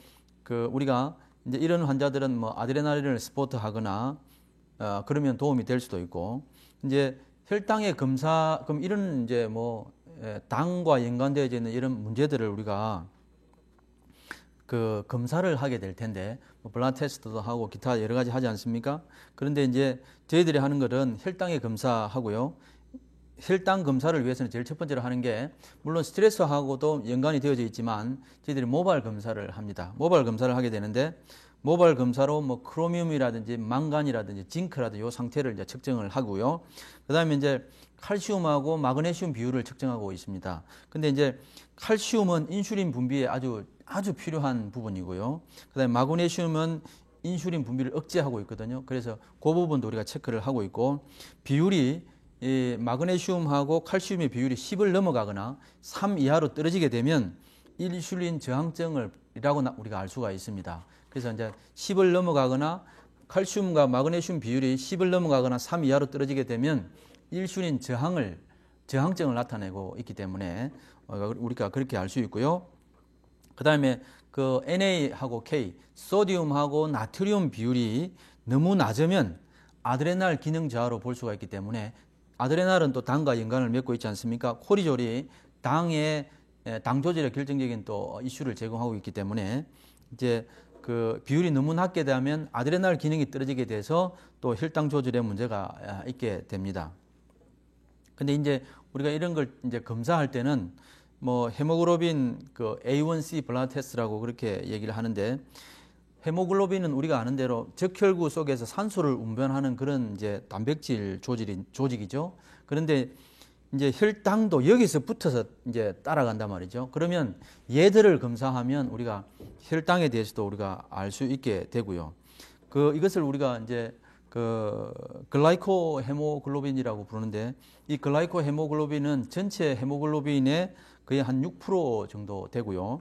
우리가 이제 이런 환자들은 뭐 아드레날린을 스포트하거나 그러면 도움이 될 수도 있고, 이제 혈당의 검사, 그럼 이런 이제 뭐 당과 연관되어 있는 이런 문제들을 우리가 그 검사를 하게 될 텐데 뭐 블라드 테스트도 하고 기타 여러 가지 하지 않습니까? 그런데 이제 저희들이 하는 것은 혈당의 검사하고요. 혈당 검사를 위해서는 제일 첫 번째로 하는 게 물론 스트레스하고도 연관이 되어져 있지만 저희들이 모발 검사를 합니다. 모발 검사를 하게 되는데 모발 검사로 뭐 크로미움이라든지 망간이라든지 징크라든지 이 상태를 이제 측정을 하고요. 그다음에 이제 칼슘하고 마그네슘 비율을 측정하고 있습니다. 근데 이제 칼슘은 인슐린 분비에 아주 필요한 부분이고요. 그다음에 마그네슘은 인슐린 분비를 억제하고 있거든요. 그래서 그 부분도 우리가 체크를 하고 있고 비율이 이 마그네슘하고 칼슘의 비율이 10을 넘어가거나 3 이하로 떨어지게 되면 인슐린 저항증이라고 우리가 알 수가 있습니다. 그래서 이제 10을 넘어가거나 칼슘과 마그네슘 비율이 10을 넘어가거나 3 이하로 떨어지게 되면 인슐린 저항증을 나타내고 있기 때문에 우리가 그렇게 알 수 있고요. 그 다음에 그 NA하고 K, 소디움하고 나트륨 비율이 너무 낮으면 아드레날 기능 저하로 볼 수가 있기 때문에 아드레날은 또 당과 연관을 맺고 있지 않습니까? 코리졸이 당 조절에 결정적인 또 이슈를 제공하고 있기 때문에 이제 그 비율이 너무 낮게 되면 아드레날 기능이 떨어지게 돼서 또 혈당 조절에 문제가 있게 됩니다. 근데 이제 우리가 이런 걸 이제 검사할 때는 뭐 헤모글로빈 그 A1C 블라드 테스트라고 그렇게 얘기를 하는데 헤모글로빈은 우리가 아는 대로 적혈구 속에서 산소를 운반하는 그런 이제 단백질 조직이죠. 그런데 이제 혈당도 여기서 붙어서 이제 따라간단 말이죠. 그러면 얘들을 검사하면 우리가 혈당에 대해서도 우리가 알 수 있게 되고요. 이것을 우리가 이제 글라이코 헤모글로빈이라고 부르는데 이 글라이코 헤모글로빈은 전체 헤모글로빈의 거의 한 6% 정도 되고요.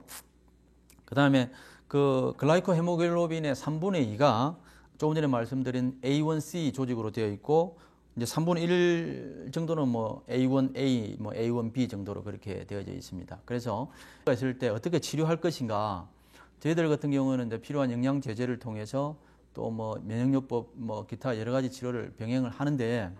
그 다음에 글라이코 헤모글로빈의 3분의 2가 조금 전에 말씀드린 A1C 조직으로 되어 있고 이제 3분의 1 정도는 뭐 A1A, 뭐 A1B 정도로 그렇게 되어져 있습니다. 그래서 있을 때 어떻게 치료할 것인가? 저희들 같은 경우는 이제 필요한 영양 제제를 통해서 또 뭐 면역요법, 뭐 기타 여러 가지 치료를 병행을 하는데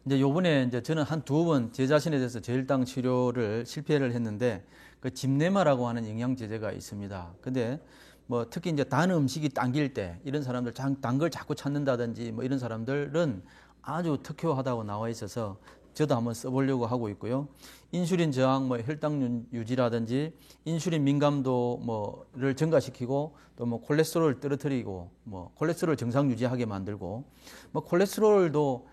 이제 요번에 이제 저는 한 2번 제 자신에 대해서 저혈당 치료를 실패를 했는데 그 집네마라고 하는 영양 제제가 있습니다. 근데 뭐 특히 이제 단 음식이 당길 때 이런 사람들 단 걸 자꾸 찾는다든지 뭐 이런 사람들은 아주 특효하다고 나와 있어서 저도 한번 써보려고 하고 있고요. 인슐린 저항, 뭐 혈당 유지라든지 인슐린 민감도 뭐를 증가시키고 또 뭐 콜레스테롤을 떨어뜨리고 뭐 콜레스테롤 정상 유지하게 만들고 뭐 콜레스테롤도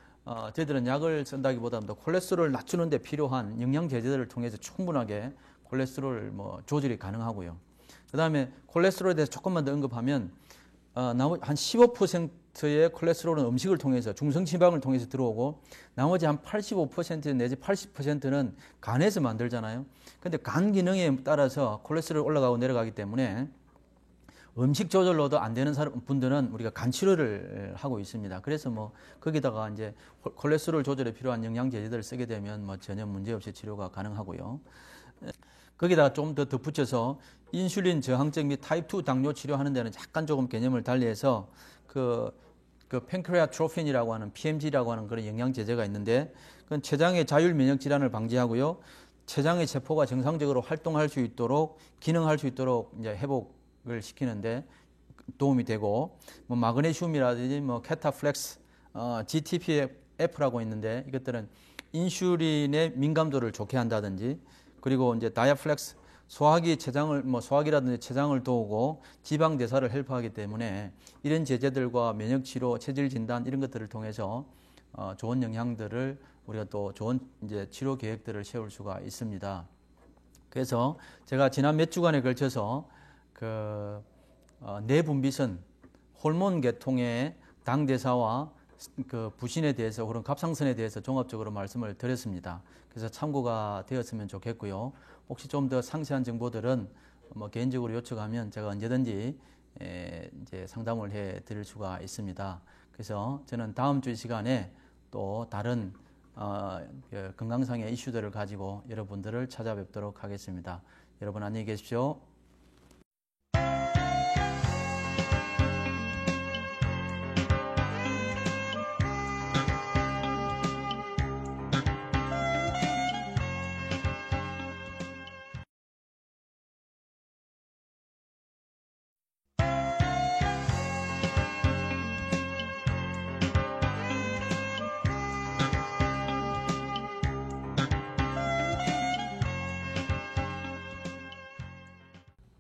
저희들은 약을 쓴다기보다는 콜레스테롤을 낮추는 데 필요한 영양 제제들을 통해서 충분하게 콜레스테롤 뭐 조절이 가능하고요. 그 다음에 콜레스테롤에 대해서 조금만 더 언급하면 한 15%의 콜레스테롤은 음식을 통해서 중성지방을 통해서 들어오고 나머지 한 85% 내지 80%는 간에서 만들잖아요. 근데 간 기능에 따라서 콜레스테롤 올라가고 내려가기 때문에 음식 조절로도 안 되는 분들은 우리가 간 치료를 하고 있습니다. 그래서 뭐 거기다가 이제 콜레스테롤 조절에 필요한 영양 제제들을 쓰게 되면 뭐 전혀 문제 없이 치료가 가능하고요. 거기다가 좀 더 덧붙여서 인슐린 저항증 및 타입 2 당뇨 치료하는 데는 약간 조금 개념을 달리해서 그 팬크레아트로핀이라고 하는 PMG라고 하는 그런 영양 제제가 있는데 그건 췌장의 자율 면역 질환을 방지하고요. 췌장의 세포가 정상적으로 활동할 수 있도록 기능할 수 있도록 이제 회복을 시키는데 도움이 되고 뭐 마그네슘이라든지 뭐 케타플렉스, GTPF라고 있는데 이것들은 인슐린의 민감도를 좋게 한다든지 그리고 이제 다이아플렉스 소화기 췌장을 소화기라든지 췌장을 도우고 지방 대사를 헬프하기 때문에 이런 제제들과 면역 치료, 체질 진단 이런 것들을 통해서 좋은 영양들을 우리가 또 좋은 이제 치료 계획들을 세울 수가 있습니다. 그래서 제가 지난 몇 주간에 걸쳐서 내분비선 호르몬 계통의 당 대사와 부신에 대해서 그런 갑상선에 대해서 종합적으로 말씀을 드렸습니다. 그래서 참고가 되었으면 좋겠고요. 혹시 좀 더 상세한 정보들은 뭐 개인적으로 요청하면 제가 언제든지 이제 상담을 해 드릴 수가 있습니다. 그래서 저는 다음 주 시간에 또 다른 건강상의 이슈들을 가지고 여러분들을 찾아뵙도록 하겠습니다. 여러분 안녕히 계십시오.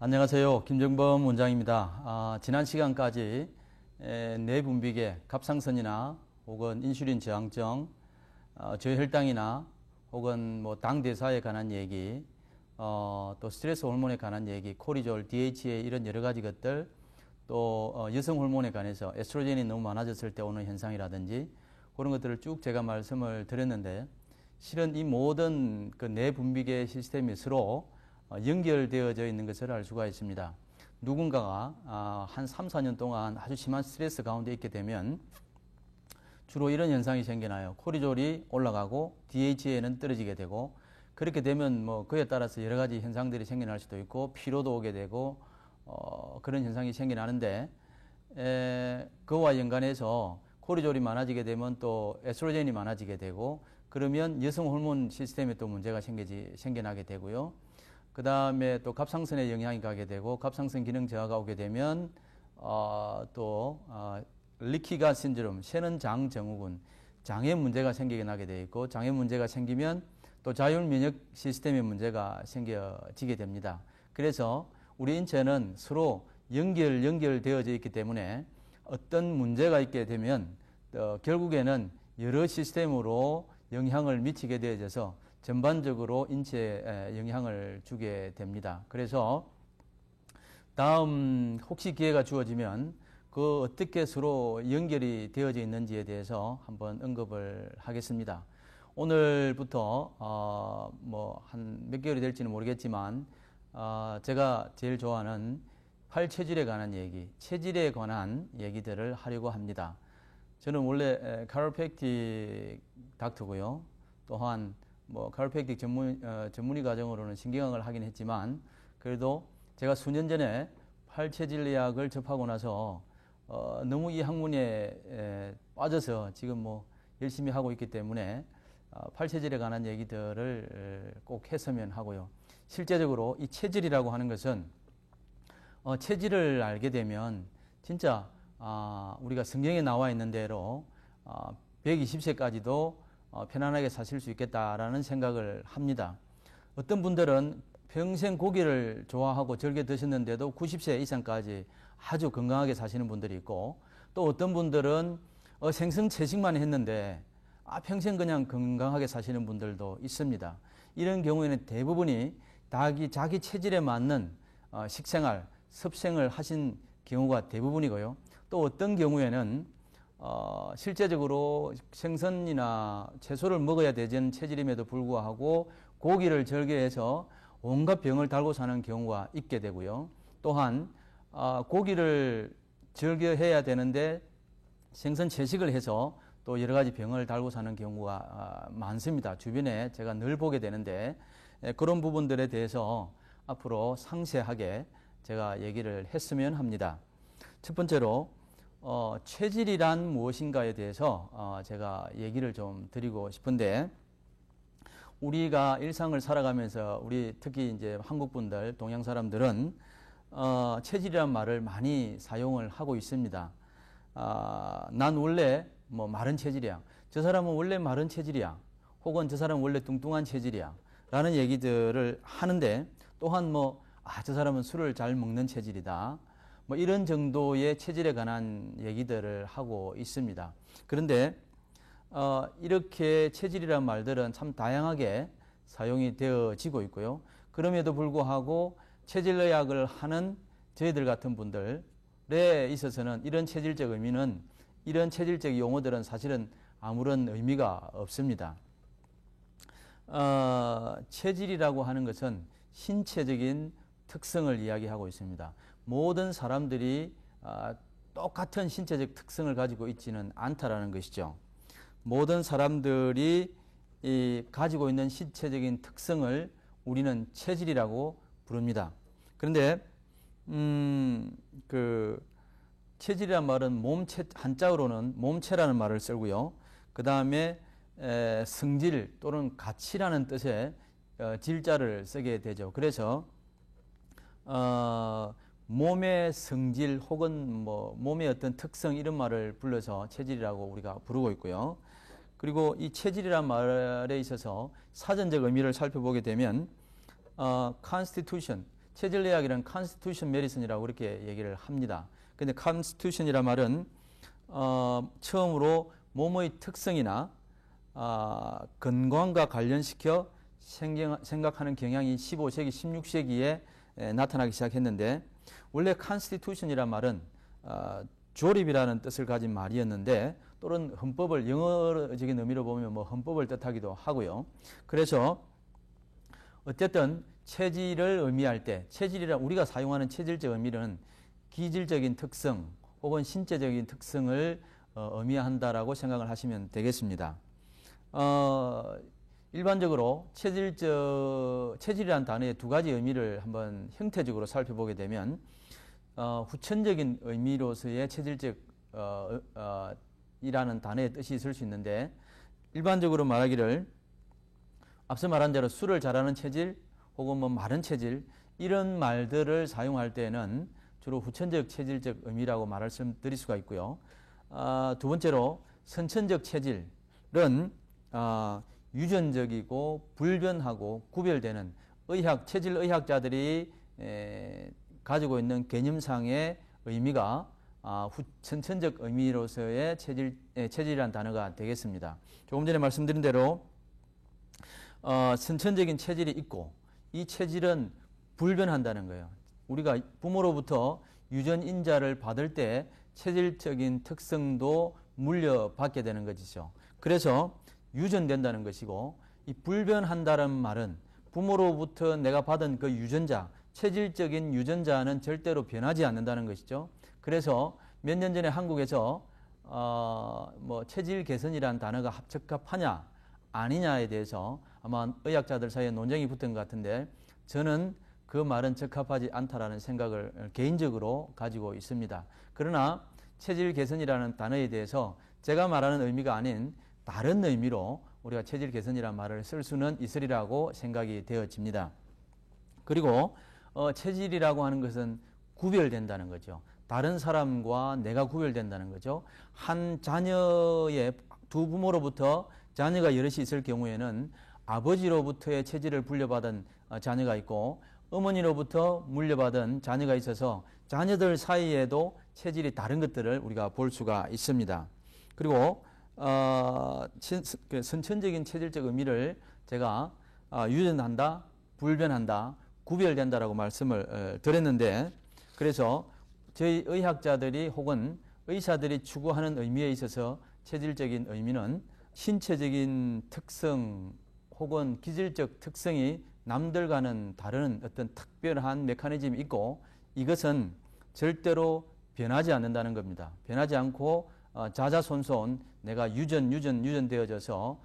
안녕하세요. 김정범 원장입니다. 지난 시간까지 뇌분비계 갑상선이나 혹은 인슐린 저항증, 저혈당이나 혹은 뭐 당대사에 관한 얘기, 또 스트레스 호르몬에 관한 얘기, 코르티졸, DHA 이런 여러 가지 것들, 또 여성 호르몬에 관해서 에스트로겐이 너무 많아졌을 때 오는 현상이라든지 그런 것들을 쭉 제가 말씀을 드렸는데, 실은 이 모든 그 뇌분비계 시스템이 서로 연결되어져 있는 것을 알 수가 있습니다. 누군가가 한 3, 4년 동안 아주 심한 스트레스 가운데 있게 되면 주로 이런 현상이 생겨나요. 코르티졸이 올라가고 DHA는 떨어지게 되고, 그렇게 되면 뭐 그에 따라서 여러 가지 현상들이 생겨날 수도 있고, 피로도 오게 되고, 그런 현상이 생겨나는데, 그와 연관해서 코르티졸이 많아지게 되면 또 에스트로겐이 많아지게 되고, 그러면 여성 호르몬 시스템에 또 문제가 생겨나게 되고요. 그 다음에 또 갑상선에 영향이 가게 되고, 갑상선 기능 저하가 오게 되면 리키가 신드롬, 새는 장 증후군, 장에 문제가 생기게 나게 되어 있고, 장에 문제가 생기면 또 자율 면역 시스템에 문제가 생겨지게 됩니다. 그래서 우리 인체는 서로 연결되어져 있기 때문에 어떤 문제가 있게 되면 결국에는 여러 시스템으로 영향을 미치게 되어져서 전반적으로 인체에 영향을 주게 됩니다. 그래서 다음 혹시 기회가 주어지면 그 어떻게 서로 연결이 되어져 있는지에 대해서 한번 언급을 하겠습니다. 오늘부터 뭐 한 몇 개월이 될지는 모르겠지만 제가 제일 좋아하는 팔체질에 관한 얘기, 체질에 관한 얘기들을 하려고 합니다. 저는 원래 카이로프랙틱 닥터고요. 또한 뭐 카이로프랙틱 전문의 과정으로는 신경학을 하긴 했지만, 그래도 제가 수년 전에 팔체질의학을 접하고 나서 너무 이 학문에 빠져서 지금 뭐 열심히 하고 있기 때문에 팔체질에 관한 얘기들을 꼭 했으면 하고요. 실제적으로 이 체질이라고 하는 것은 체질을 알게 되면 진짜 우리가 성경에 나와 있는 대로 120세까지도 편안하게 사실 수 있겠다라는 생각을 합니다. 어떤 분들은 평생 고기를 좋아하고 즐겨 드셨는데도 90세 이상까지 아주 건강하게 사시는 분들이 있고, 또 어떤 분들은 생선채식만 했는데 평생 그냥 건강하게 사시는 분들도 있습니다. 이런 경우에는 대부분이 자기 체질에 맞는 식생활, 섭생을 하신 경우가 대부분이고요. 또 어떤 경우에는 실제적으로 생선이나 채소를 먹어야 되는 체질임에도 불구하고 고기를 즐겨해서 온갖 병을 달고 사는 경우가 있게 되고요. 또한 고기를 즐겨해야 되는데 생선 채식을 해서 또 여러 가지 병을 달고 사는 경우가 많습니다. 주변에 제가 늘 보게 되는데, 그런 부분들에 대해서 앞으로 상세하게 제가 얘기를 했으면 합니다. 첫 번째로 체질이란 무엇인가에 대해서 제가 얘기를 좀 드리고 싶은데, 우리가 일상을 살아가면서 우리 특히 이제 한국 분들, 동양 사람들은 체질이란 말을 많이 사용을 하고 있습니다. 난 원래 뭐 마른 체질이야. 저 사람은 원래 마른 체질이야. 혹은 저 사람은 원래 뚱뚱한 체질이야. 라는 얘기들을 하는데, 또한 저 사람은 술을 잘 먹는 체질이다. 뭐 이런 정도의 체질에 관한 얘기들을 하고 있습니다. 그런데 이렇게 체질이란 말들은 참 다양하게 사용이 되어지고 있고요. 그럼에도 불구하고 체질의학을 하는 저희들 같은 분들에 있어서는 이런 체질적 의미는, 이런 체질적 용어들은 사실은 아무런 의미가 없습니다. 체질이라고 하는 것은 신체적인 특성을 이야기하고 있습니다. 모든 사람들이 똑같은 신체적 특성을 가지고 있지는 않다라는 것이죠. 모든 사람들이 가지고 있는 신체적인 특성을 우리는 체질이라고 부릅니다. 그런데 체질이란 말은 한자어로는 몸체라는 말을 쓰고요. 그 다음에 성질 또는 가치라는 뜻의 질자를 쓰게 되죠. 그래서 몸의 성질 혹은 몸의 어떤 특성 이런 말을 불러서 체질이라고 우리가 부르고 있고요. 그리고 이 체질이란 말에 있어서 사전적 의미를 살펴보게 되면 constitution, 체질의학이란 constitution medicine이라고 그렇게 얘기를 합니다. 근데 constitution이란 말은 처음으로 몸의 특성이나 건강과 관련시켜 생각하는 경향이 15세기, 16세기에 나타나기 시작했는데, 원래 constitution이란 말은 조립이라는 뜻을 가진 말이었는데, 또는 헌법을 영어적인 의미로 보면 뭐 헌법을 뜻하기도 하고요. 그래서 어쨌든 체질을 의미할 때, 체질이란 우리가 사용하는 체질적 의미는 기질적인 특성 혹은 신체적인 특성을 의미한다라고 생각을 하시면 되겠습니다. 일반적으로 체질이라는 단어의 두 가지 의미를 한번 형태적으로 살펴보게 되면, 후천적인 의미로서의 체질적 이라는 단어의 뜻이 있을 수 있는데, 일반적으로 말하기를 앞서 말한 대로 술을 잘하는 체질 혹은 뭐 마른 체질, 이런 말들을 사용할 때는 주로 후천적 체질적 의미라고 말씀드릴 수가 있고요. 두 번째로 선천적 체질은 유전적이고 불변하고 구별되는 체질의학자들이 가지고 있는 개념상의 의미가 선천적 의미로서의 체질이라는 단어가 되겠습니다. 조금 전에 말씀드린 대로 선천적인 체질이 있고, 이 체질은 불변한다는 거예요. 우리가 부모로부터 유전인자를 받을 때 체질적인 특성도 물려받게 되는 것이죠. 그래서 유전된다는 것이고, 이 불변한다는 말은 부모로부터 내가 받은 그 유전자, 체질적인 유전자는 절대로 변하지 않는다는 것이죠. 그래서 몇 년 전에 한국에서 뭐 체질 개선이라는 단어가 적합하냐 아니냐에 대해서 아마 의학자들 사이에 논쟁이 붙은 것 같은데, 저는 그 말은 적합하지 않다라는 생각을 개인적으로 가지고 있습니다. 그러나 체질 개선이라는 단어에 대해서 제가 말하는 의미가 아닌 다른 의미로 우리가 체질 개선이라는 말을 쓸 수는 있으리라고 생각이 되어집니다. 그리고 체질이라고 하는 것은 구별된다는 거죠. 다른 사람과 내가 구별된다는 거죠. 한 자녀의 두 부모로부터 자녀가 여럿이 있을 경우에는 아버지로부터의 체질을 물려받은 자녀가 있고, 어머니로부터 물려받은 자녀가 있어서 자녀들 사이에도 체질이 다른 것들을 우리가 볼 수가 있습니다. 그리고 선천적인 체질적 의미를 제가 유전한다, 불변한다, 구별된다라고 말씀을 드렸는데, 그래서 저희 의학자들이 혹은 의사들이 추구하는 의미에 있어서 체질적인 의미는 신체적인 특성 혹은 기질적 특성이 남들과는 다른 어떤 특별한 메커니즘이 있고, 이것은 절대로 변하지 않는다는 겁니다. 변하지 않고 자자손손 내가 유전되어져서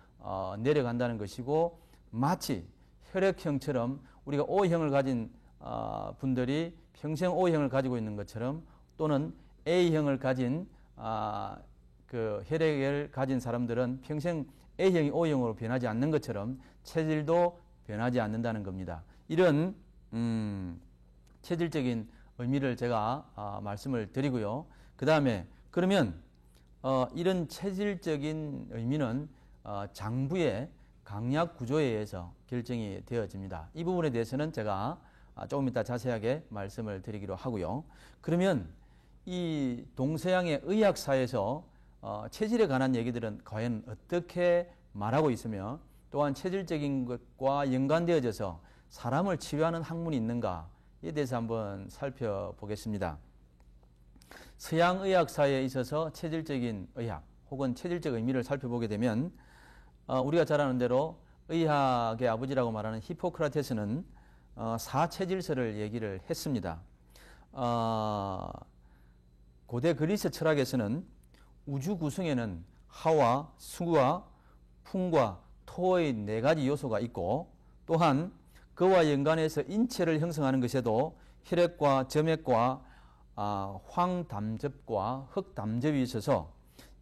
내려간다는 것이고, 마치 혈액형처럼 우리가 O형을 가진 분들이 평생 O형을 가지고 있는 것처럼, 또는 A형을 가진 그 혈액을 가진 사람들은 평생 A형이 O형으로 변하지 않는 것처럼 체질도 변하지 않는다는 겁니다. 이런 체질적인 의미를 제가 말씀을 드리고요. 그 다음에 그러면 이런 체질적인 의미는 장부의 강약 구조에 의해서 결정이 되어집니다. 이 부분에 대해서는 제가 조금 이따 자세하게 말씀을 드리기로 하고요. 그러면 이 동서양의 의학사에서 체질에 관한 얘기들은 과연 어떻게 말하고 있으며, 또한 체질적인 것과 연관되어져서 사람을 치료하는 학문이 있는가에 대해서 한번 살펴보겠습니다. 서양 의학사에 있어서 체질적인 의학 혹은 체질적 의미를 살펴보게 되면, 우리가 잘 아는 대로 의학의 아버지라고 말하는 히포크라테스는 사체질서를 얘기를 했습니다. 고대 그리스 철학에서는 우주 구성에는 하와 수와 풍과 토의 네 가지 요소가 있고, 또한 그와 연관해서 인체를 형성하는 것에도 혈액과 점액과 황담즙과 흑담즙이 있어서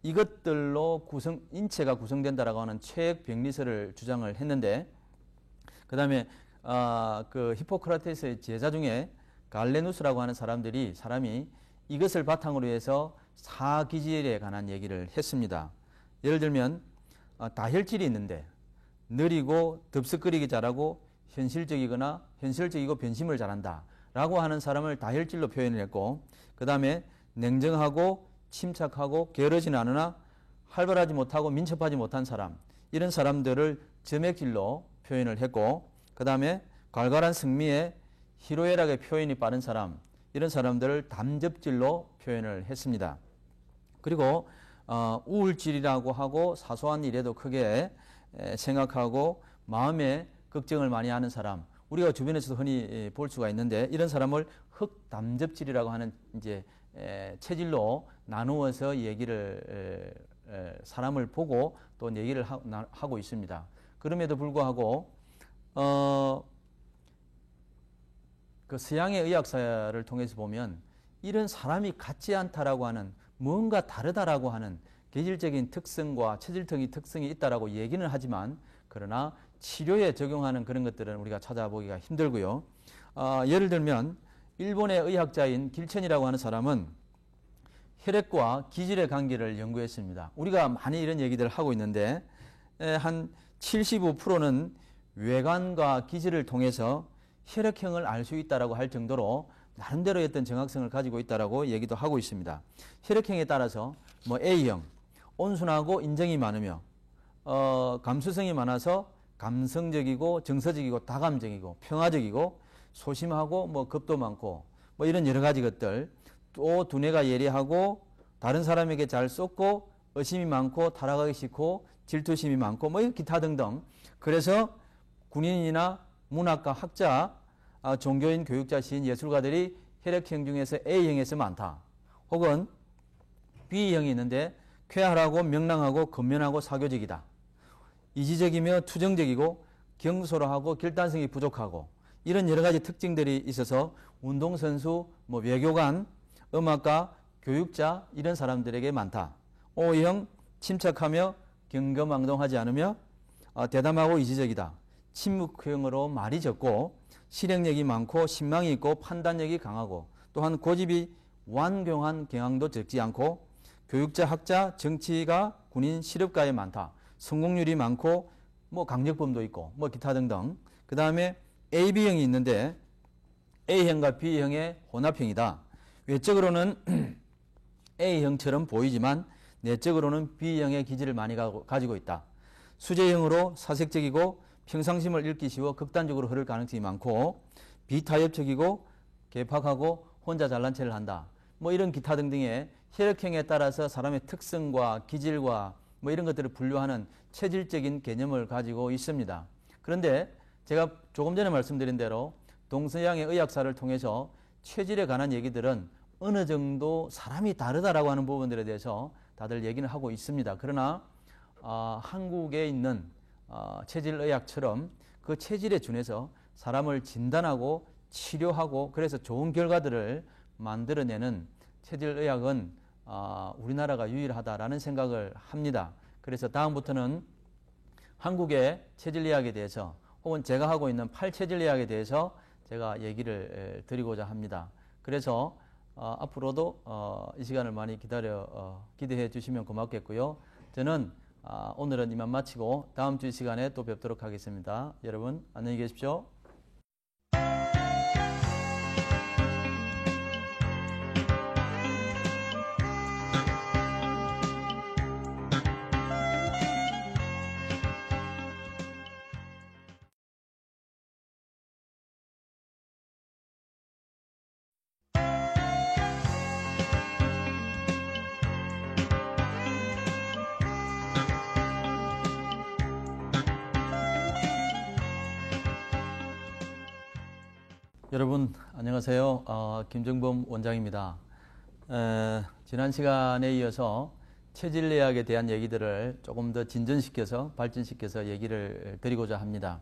이것들로 인체가 구성된다라고 하는 최액병리설을 주장을 했는데, 그 다음에 그 히포크라테스의 제자 중에 갈레누스라고 하는 사람이 이것을 바탕으로 해서 사기질에 관한 얘기를 했습니다. 예를 들면 다혈질이 있는데 느리고 덥석거리기 잘하고 현실적이고 변심을 잘한다 라고 하는 사람을 다혈질로 표현을 했고, 그 다음에 냉정하고 침착하고 게으르지는 않으나 활발하지 못하고 민첩하지 못한 사람, 이런 사람들을 점액질로 표현을 했고, 그 다음에 괄괄한 승리에 희로애락의 표현이 빠른 사람, 이런 사람들을 담접질로 표현을 했습니다. 그리고 우울질이라고 하고 사소한 일에도 크게 생각하고 마음에 걱정을 많이 하는 사람, 우리가 주변에서도 흔히 볼 수가 있는데, 이런 사람을 흑담접질이라고 하는 이제 체질로 나누어서 얘기를 사람을 보고 또 얘기를 하고 있습니다. 그럼에도 불구하고 그 서양의 의학사를 통해서 보면 이런 사람이 같지 않다라고 하는, 뭔가 다르다라고 하는 계질적인 특성과 체질적인 특성이 있다라고 얘기는 하지만, 그러나 치료에 적용하는 그런 것들은 우리가 찾아보기가 힘들고요. 예를 들면 일본의 의학자인 길천이라고 하는 사람은 혈액과 기질의 관계를 연구했습니다. 우리가 많이 이런 얘기들을 하고 있는데 한 75%는 외관과 기질을 통해서 혈액형을 알 수 있다라고 할 정도로 나름대로의 어떤 정확성을 가지고 있다라고 얘기도 하고 있습니다. 혈액형에 따라서 뭐 A형, 온순하고 인정이 많으며 감수성이 많아서 감성적이고 정서적이고 다감적이고 평화적이고 소심하고 뭐 겁도 많고 뭐 이런 여러 가지 것들, 또 두뇌가 예리하고 다른 사람에게 잘 쏟고 의심이 많고 타락하기 싫고 질투심이 많고 뭐 기타 등등. 그래서 군인이나 문학가, 학자, 종교인, 교육자, 시인, 예술가들이 혈액형 중에서 A형에서 많다. 혹은 B형이 있는데 쾌활하고 명랑하고 근면하고 사교적이다. 이지적이며 투정적이고 경솔하고 결단성이 부족하고 이런 여러 가지 특징들이 있어서 운동선수, 뭐 외교관, 음악가, 교육자 이런 사람들에게 많다. O형 침착하며 경거망동하지 않으며 대담하고 이지적이다. 침묵형으로 말이 적고 실행력이 많고 신망이 있고 판단력이 강하고 또한 고집이 완경한 경향도 적지 않고 교육자, 학자, 정치가, 군인, 실업가에 많다. 성공률이 많고 뭐 강력범도 있고 뭐 기타 등등. 그 다음에 AB형이 있는데 A형과 B형의 혼합형이다. 외적으로는 A형처럼 보이지만 내적으로는 B형의 기질을 많이 가지고 있다. 수재형으로 사색적이고 평상심을 읽기 쉬워 극단적으로 흐를 가능성이 많고 비타협적이고 개팍하고 혼자 잘난 체를 한다. 뭐 이런 기타 등등의 혈액형에 따라서 사람의 특성과 기질과 뭐 이런 것들을 분류하는 체질적인 개념을 가지고 있습니다. 그런데 제가 조금 전에 말씀드린 대로 동서양의 의학사를 통해서 체질에 관한 얘기들은 어느 정도 사람이 다르다라고 하는 부분들에 대해서 다들 얘기는 하고 있습니다. 그러나 한국에 있는 체질의학처럼 그 체질에 준해서 사람을 진단하고 치료하고 그래서 좋은 결과들을 만들어내는 체질의학은 우리나라가 유일하다라는 생각을 합니다. 그래서 다음부터는 한국의 체질의학에 대해서 혹은 제가 하고 있는 팔체질의학에 대해서 제가 얘기를 드리고자 합니다. 그래서 앞으로도 이 시간을 많이 기대해 주시면 고맙겠고요. 저는 오늘은 이만 마치고 다음 주 시간에 또 뵙도록 하겠습니다. 여러분 안녕히 계십시오. 여러분 안녕하세요. 김정범 원장입니다. 지난 시간에 이어서 체질의학에 대한 얘기들을 조금 더 진전시켜서 발전시켜서 얘기를 드리고자 합니다.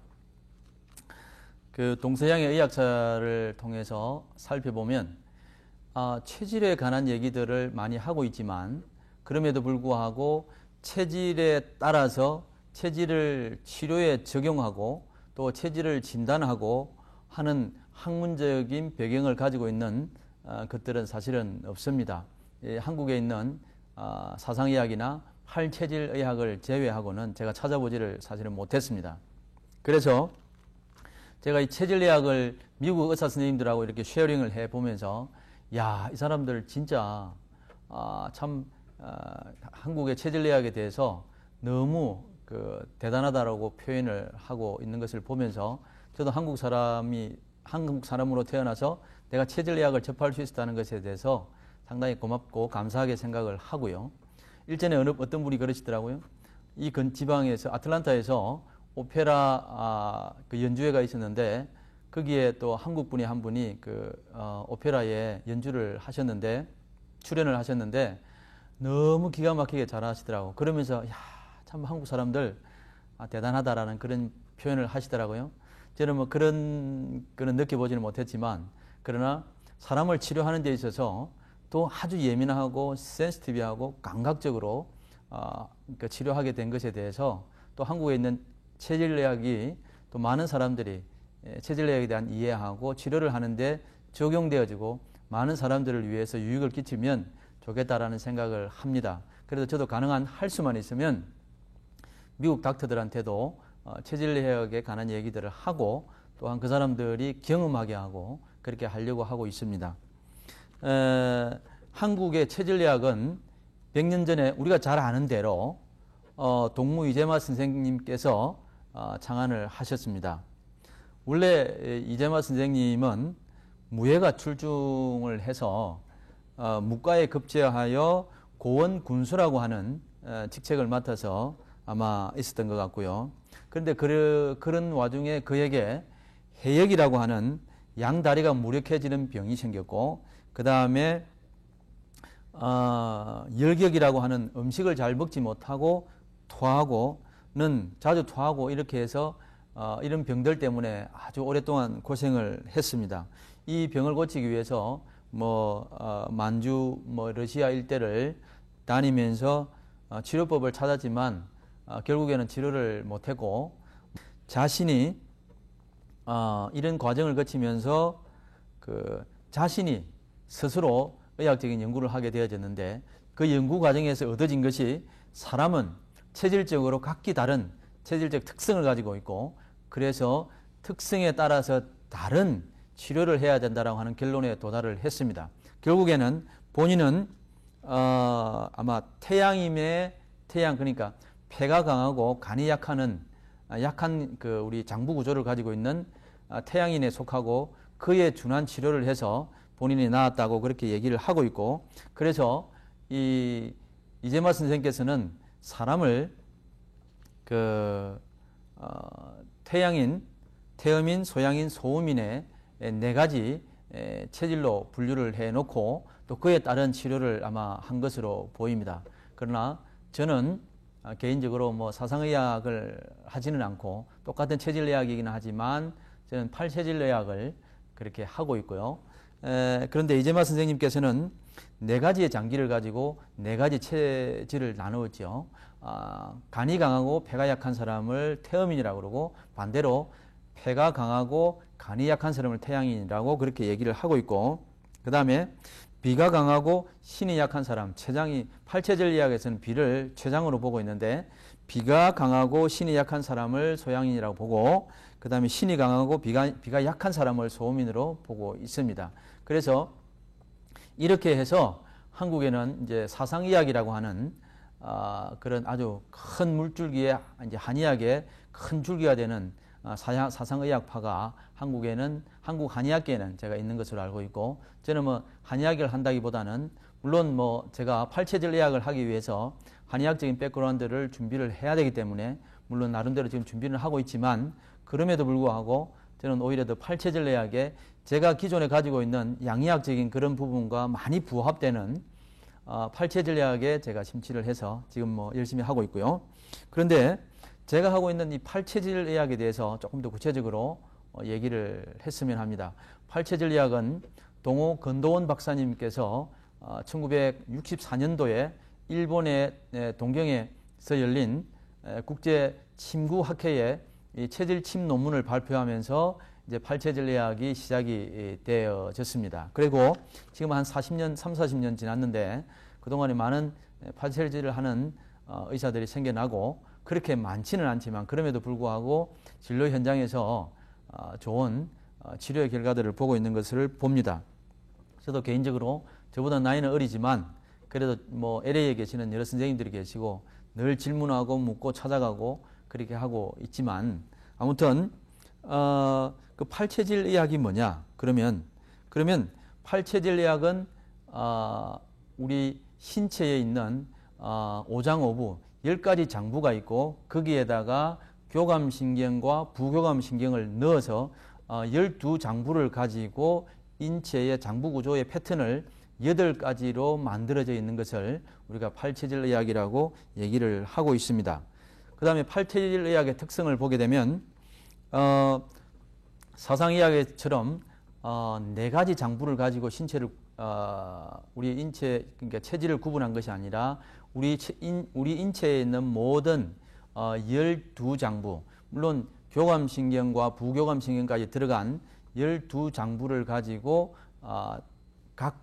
그 동서양의 의학사를 통해서 살펴보면 체질에 관한 얘기들을 많이 하고 있지만 그럼에도 불구하고 체질에 따라서 체질을 치료에 적용하고 또 체질을 진단하고 하는 학문적인 배경을 가지고 있는 것들은 사실은 없습니다. 한국에 있는 사상의학이나 팔체질의학을 제외하고는 제가 찾아보지를 사실은 못했습니다. 그래서 제가 이 체질의학을 미국 의사 선생님들하고 이렇게 쉐어링을 해보면서 야, 이 사람들 진짜 한국의 체질의학에 대해서 너무 대단하다라고 표현을 하고 있는 것을 보면서 저도 한국 사람으로 태어나서 내가 체질의학을 접할 수 있었다는 것에 대해서 상당히 고맙고 감사하게 생각을 하고요. 일전에 어떤 분이 그러시더라고요. 이 근 지방에서 아틀란타에서 오페라 그 연주회가 있었는데 거기에 또 한국 분이 한 분이 오페라에 연주를 하셨는데 출연을 하셨는데 너무 기가 막히게 잘하시더라고. 그러면서 야, 참 한국 사람들 대단하다라는 그런 표현을 하시더라고요. 저는 뭐 그런 느껴보지는 못했지만 그러나 사람을 치료하는 데 있어서 또 아주 예민하고 센시티브하고 감각적으로 치료하게 된 것에 대해서 또 한국에 있는 체질의학이 또 많은 사람들이 체질의학에 대한 이해하고 치료를 하는데 적용되어지고 많은 사람들을 위해서 유익을 끼치면 좋겠다라는 생각을 합니다. 그래서 저도 가능한 할 수만 있으면 미국 닥터들한테도 체질의학에 관한 얘기들을 하고 또한 그 사람들이 경험하게 하고 그렇게 하려고 하고 있습니다. 한국의 체질의학은 100년 전에 우리가 잘 아는 대로 동무 이재마 선생님께서 창안을 하셨습니다. 원래 이재마 선생님은 무예가 출중을 해서 무과에 급제하여 고원군수라고 하는 직책을 맡아서 아마 있었던 것 같고요. 그런데 그런 와중에 그에게 해역이라고 하는 양다리가 무력해지는 병이 생겼고 그 다음에 열격이라고 하는 음식을 잘 먹지 못하고 자주 토하고 이렇게 해서 이런 병들 때문에 아주 오랫동안 고생을 했습니다. 이 병을 고치기 위해서 만주 러시아 일대를 다니면서 치료법을 찾았지만 결국에는 치료를 못했고 자신이 이런 과정을 거치면서 자신이 스스로 의학적인 연구를 하게 되어졌는데 그 연구 과정에서 얻어진 것이 사람은 체질적으로 각기 다른 체질적 특성을 가지고 있고 그래서 특성에 따라서 다른 치료를 해야 된다라고 하는 결론에 도달을 했습니다. 결국에는 본인은 아마 태양 그러니까 폐가 강하고 간이 약한 우리 장부 구조를 가지고 있는 태양인에 속하고 그에 준한 치료를 해서 본인이 나았다고 그렇게 얘기를 하고 있고 그래서 이재마 선생님께서는 사람을 태양인, 태음인, 소양인, 소음인의 4가지 체질로 분류를 해놓고 또 그에 따른 치료를 아마 한 것으로 보입니다. 그러나 저는 개인적으로 사상의학을 하지는 않고 똑같은 체질의학이긴 하지만 저는 팔체질의학을 그렇게 하고 있고요. 그런데 이재마 선생님께서는 4가지의 장기를 가지고 4가지 체질을 나누었죠. 간이 강하고 폐가 약한 사람을 태음인이라고 그러고 반대로 폐가 강하고 간이 약한 사람을 태양인이라고 그렇게 얘기를 하고 있고 그 다음에 비가 강하고 신이 약한 사람, 팔체질의학에서는 비를 췌장으로 보고 있는데 비가 강하고 신이 약한 사람을 소양인이라고 보고 그 다음에 신이 강하고 비가 약한 사람을 소음인으로 보고 있습니다. 그래서 이렇게 해서 한국에는 이제 사상의학이라고 하는 그런 아주 큰 물줄기에 이제 한의학의 큰 줄기가 되는 사상의학파가 한국 한의학계에는 제가 있는 것으로 알고 있고 저는 한의학을 한다기보다는 물론 제가 팔체질의학을 하기 위해서 한의학적인 백그라운드를 준비를 해야 되기 때문에 물론 나름대로 지금 준비를 하고 있지만 그럼에도 불구하고 저는 오히려 더 팔체질의학에 제가 기존에 가지고 있는 양의학적인 그런 부분과 많이 부합되는 팔체질의학에 제가 심취를 해서 지금 열심히 하고 있고요. 그런데 제가 하고 있는 이 팔체질의학에 대해서 조금 더 구체적으로 얘기를 했으면 합니다. 팔체질의학은 동호 건도원 박사님께서 1964년도에 일본의 동경에서 열린 국제 침구학회에 이 체질침 논문을 발표하면서 이제 팔체질의학이 시작이 되어졌습니다. 그리고 지금 한 40년 지났는데 그동안에 많은 팔체질을 하는 의사들이 생겨나고 그렇게 많지는 않지만 그럼에도 불구하고 진료 현장에서 좋은 치료의 결과들을 보고 있는 것을 봅니다. 저도 개인적으로 저보다 나이는 어리지만 그래도 뭐 LA에 계시는 여러 선생님들이 계시고 늘 질문하고 묻고 찾아가고 그렇게 하고 있지만 아무튼 그 팔체질 의학이 뭐냐? 그러면 팔체질 의학은 우리 신체에 있는 오장오부 10가지 장부가 있고 거기에다가 교감신경과 부교감신경을 넣어서 12장부를 가지고 인체의 장부구조의 패턴을 8가지로 만들어져 있는 것을 우리가 팔체질 의학이라고 얘기를 하고 있습니다. 그 다음에 팔체질 의학의 특성을 보게 되면 사상의학처럼 4가지 장부를 가지고 신체를 우리 인체 그러니까 체질을 구분한 것이 아니라 우리 인체에 있는 모든 12장부 물론 교감신경과 부교감신경까지 들어간 12장부를 가지고 각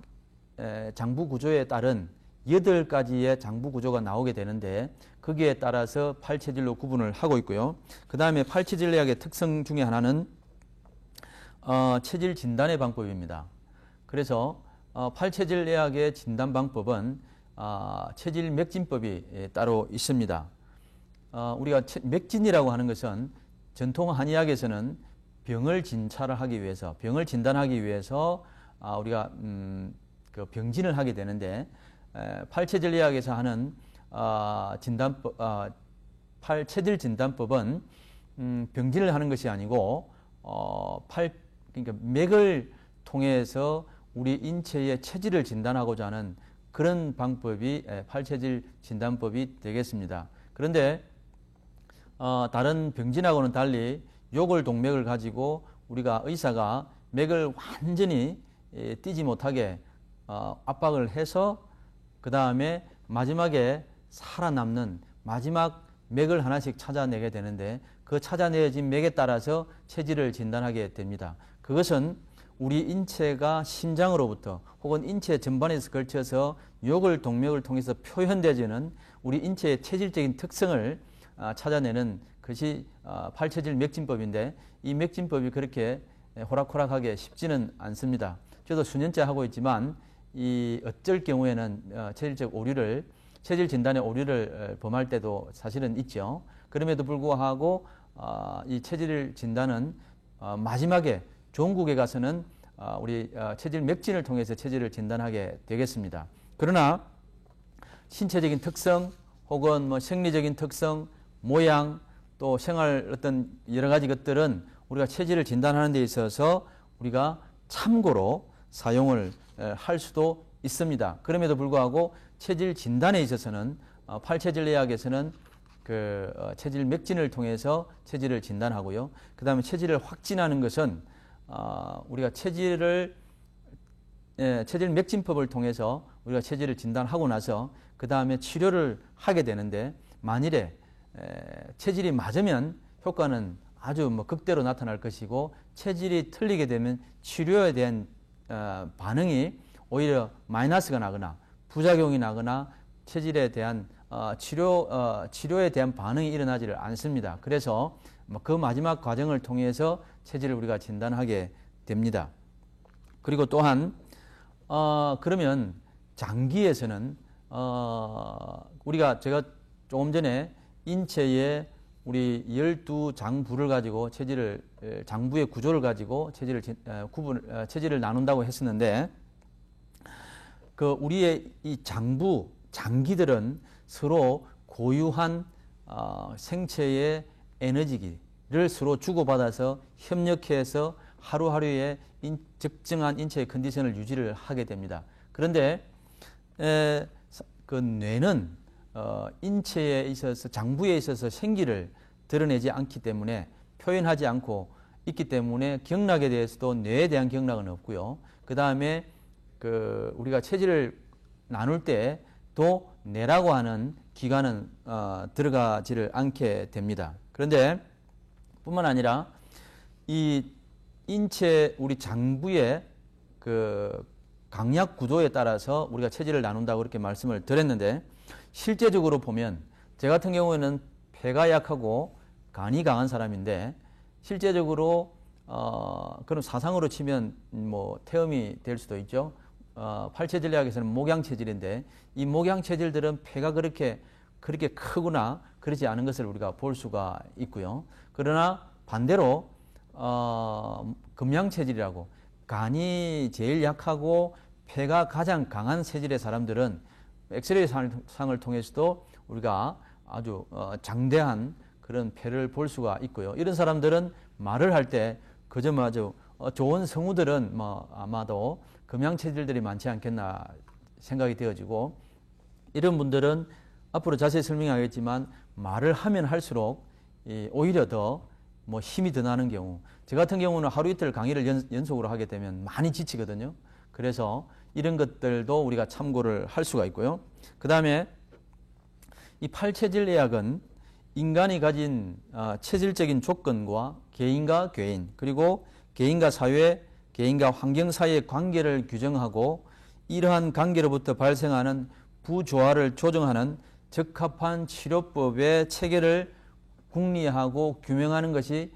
장부 구조에 따른 8가지의 장부 구조가 나오게 되는데 거기에 따라서 팔체질로 구분을 하고 있고요. 그 다음에 팔체질 의학의 특성 중에 하나는 체질 진단의 방법입니다. 그래서 팔체질 의학의 진단 방법은 체질 맥진법이 따로 있습니다. 우리가 맥진이라고 하는 것은 전통 한의학에서는 병을 진찰을 하기 위해서 병을 진단하기 위해서 우리가 그 병진을 하게 되는데 팔체질 의학에서 하는 진단법 팔체질 진단법은 병진을 하는 것이 아니고 그러니까 맥을 통해서 우리 인체의 체질을 진단하고자 하는 그런 방법이 팔체질 진단법이 되겠습니다. 그런데 다른 병진하고는 달리 요골동맥을 가지고 우리가 의사가 맥을 완전히 띄지 못하게 압박을 해서 그 다음에 마지막에 살아남는 마지막 맥을 하나씩 찾아내게 되는데 그 찾아내어진 맥에 따라서 체질을 진단하게 됩니다. 그것은 우리 인체가 심장으로부터 혹은 인체 전반에서 걸쳐서 요골동맥을 통해서 표현되지는 우리 인체의 체질적인 특성을 찾아내는 것이 팔체질 맥진법인데 이 맥진법이 그렇게 호락호락하게 쉽지는 않습니다. 저도 수년째 하고 있지만 이 어쩔 경우에는 체질적 오류를 체질 진단의 오류를 범할 때도 사실은 있죠. 그럼에도 불구하고 이 체질 진단은 마지막에 종국에 가서는 우리 체질 맥진을 통해서 체질을 진단하게 되겠습니다. 그러나 신체적인 특성 혹은 뭐 생리적인 특성, 모양 또 생활 어떤 여러 가지 것들은 우리가 체질을 진단하는 데 있어서 우리가 참고로 사용을 할 수도 있습니다. 그럼에도 불구하고 체질 진단에 있어서는 팔체질 의학에서는 그 체질 맥진을 통해서 체질을 진단하고요. 그 다음에 체질을 확진하는 것은 우리가 체질 맥진법을 통해서 우리가 체질을 진단하고 나서 그 다음에 치료를 하게 되는데 만일에 체질이 맞으면 효과는 아주 뭐 극대로 나타날 것이고 체질이 틀리게 되면 치료에 대한 반응이 오히려 마이너스가 나거나 부작용이 나거나 체질에 대한 치료에 대한 반응이 일어나지를 않습니다. 그래서 그 마지막 과정을 통해서 체질을 우리가 진단하게 됩니다. 그리고 또한 그러면 장기에서는 제가 조금 전에 인체의 우리 12장부를 가지고 장부의 구조를 가지고 체질을 나눈다고 했었는데 그 우리의 이 장기들은 서로 고유한 생체의 에너지를 서로 주고받아서 협력해서 하루하루의 적정한 인체의 컨디션을 유지를 하게 됩니다. 그런데 그 뇌는 인체에 있어서 장부에 있어서 생기를 드러내지 않기 때문에 표현하지 않고 있기 때문에 경락에 대해서도 뇌에 대한 경락은 없고요. 그 다음에 우리가 체질을 나눌 때도 뇌라고 하는 기관은 들어가지를 않게 됩니다. 그런데 뿐만 아니라 이 인체 우리 장부의 그 강약 구조에 따라서 우리가 체질을 나눈다고 그렇게 말씀을 드렸는데 실제적으로 보면 제 같은 경우에는 폐가 약하고 간이 강한 사람인데 실제적으로 그럼 사상으로 치면 뭐 태음이 될 수도 있죠. 팔체질의학에서는 목양체질인데 이 목양체질들은 폐가 그렇게 크거나 그렇지 않은 것을 우리가 볼 수가 있고요. 그러나 반대로 금양체질이라고 간이 제일 약하고 폐가 가장 강한 체질의 사람들은 엑스레이 상을 통해서도 우리가 아주 장대한 그런 폐를 볼 수가 있고요. 이런 사람들은 말을 할 때 그저 아주 좋은 성우들은 뭐 아마도 금양 체질들이 많지 않겠나 생각이 되어지고, 이런 분들은 앞으로 자세히 설명하겠지만 말을 하면 할수록 오히려 더 뭐 힘이 더 나는 경우, 저 같은 경우는 하루 이틀 강의를 연속으로 하게 되면 많이 지치거든요. 그래서 이런 것들도 우리가 참고를 할 수가 있고요. 그 다음에 이 팔체질 의학은 인간이 가진 체질적인 조건과 개인과 개인, 그리고 개인과 사회, 개인과 환경 사이의 관계를 규정하고 이러한 관계로부터 발생하는 부조화를 조정하는 적합한 치료법의 체계를 궁리하고 규명하는 것이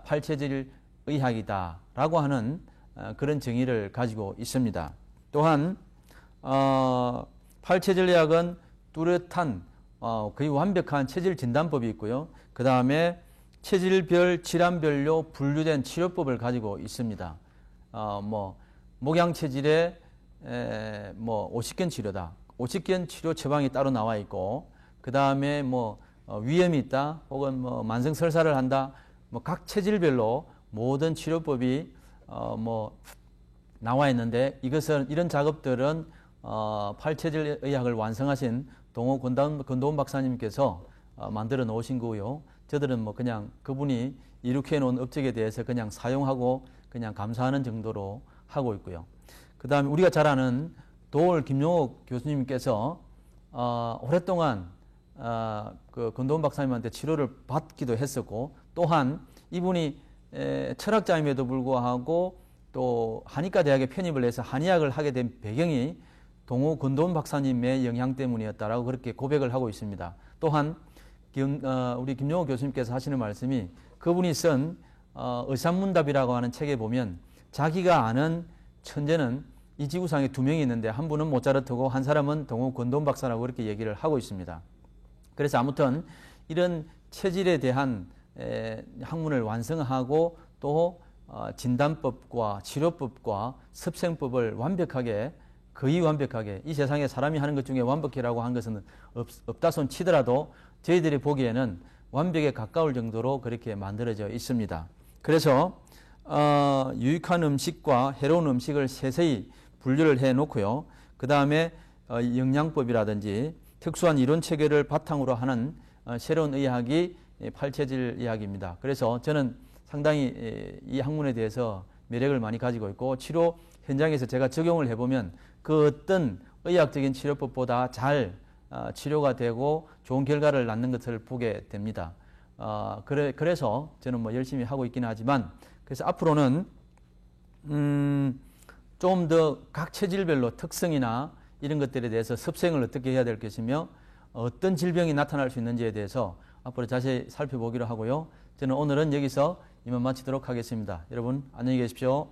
팔체질 의학이다라고 하는 그런 정의를 가지고 있습니다. 또한 팔체질 의학은 뚜렷한 거의 완벽한 체질 진단법이 있고요. 그 다음에 체질별, 질환별로 분류된 치료법을 가지고 있습니다. 목양체질의 50견 치료다. 50견 치료 처방이 따로 나와 있고, 그 다음에 위염이 있다, 혹은 만성 설사를 한다, 각 체질별로 모든 치료법이 나와 있는데, 이런 작업들은 팔체질 의학을 완성하신 동호 권도훈 박사님께서 만들어 놓으신 거고요. 저들은 그냥 그분이 이룩해 놓은 업적에 대해서 그냥 사용하고 그냥 감사하는 정도로 하고 있고요. 그 다음에 우리가 잘 아는 도올 김용옥 교수님께서 오랫동안 그 권도훈 박사님한테 치료를 받기도 했었고, 또한 이분이 철학자임에도 불구하고 또 한의과 대학에 편입을 해서 한의학을 하게 된 배경이 동호 권도훈 박사님의 영향 때문이었다라고 그렇게 고백을 하고 있습니다. 또한 우리 김용호 교수님께서 하시는 말씀이, 그분이 쓴 의산문답이라고 하는 책에 보면 자기가 아는 천재는 이 지구상에 2명이 있는데 한 분은 모차르트고 한 사람은 동호 권도훈 박사라고 그렇게 얘기를 하고 있습니다. 그래서 아무튼 이런 체질에 대한 학문을 완성하고 또 진단법과 치료법과 습생법을 거의 완벽하게, 이 세상에 사람이 하는 것 중에 완벽이라고 한 것은 없다 손 치더라도 저희들이 보기에는 완벽에 가까울 정도로 그렇게 만들어져 있습니다. 그래서 유익한 음식과 해로운 음식을 세세히 분류를 해 놓고요. 그 다음에 영양법이라든지 특수한 이론 체계를 바탕으로 하는 새로운 의학이 팔체질 의학입니다. 그래서 저는 상당히 이 학문에 대해서 매력을 많이 가지고 있고, 치료 현장에서 제가 적용을 해보면 그 어떤 의학적인 치료법보다 잘 치료가 되고 좋은 결과를 낳는 것을 보게 됩니다. 그래서 저는 열심히 하고 있기는 하지만, 그래서 앞으로는 좀 더 각 체질별로 특성이나 이런 것들에 대해서 습생을 어떻게 해야 될 것이며 어떤 질병이 나타날 수 있는지에 대해서 앞으로 자세히 살펴보기로 하고요. 저는 오늘은 여기서 이만 마치도록 하겠습니다. 여러분 안녕히 계십시오.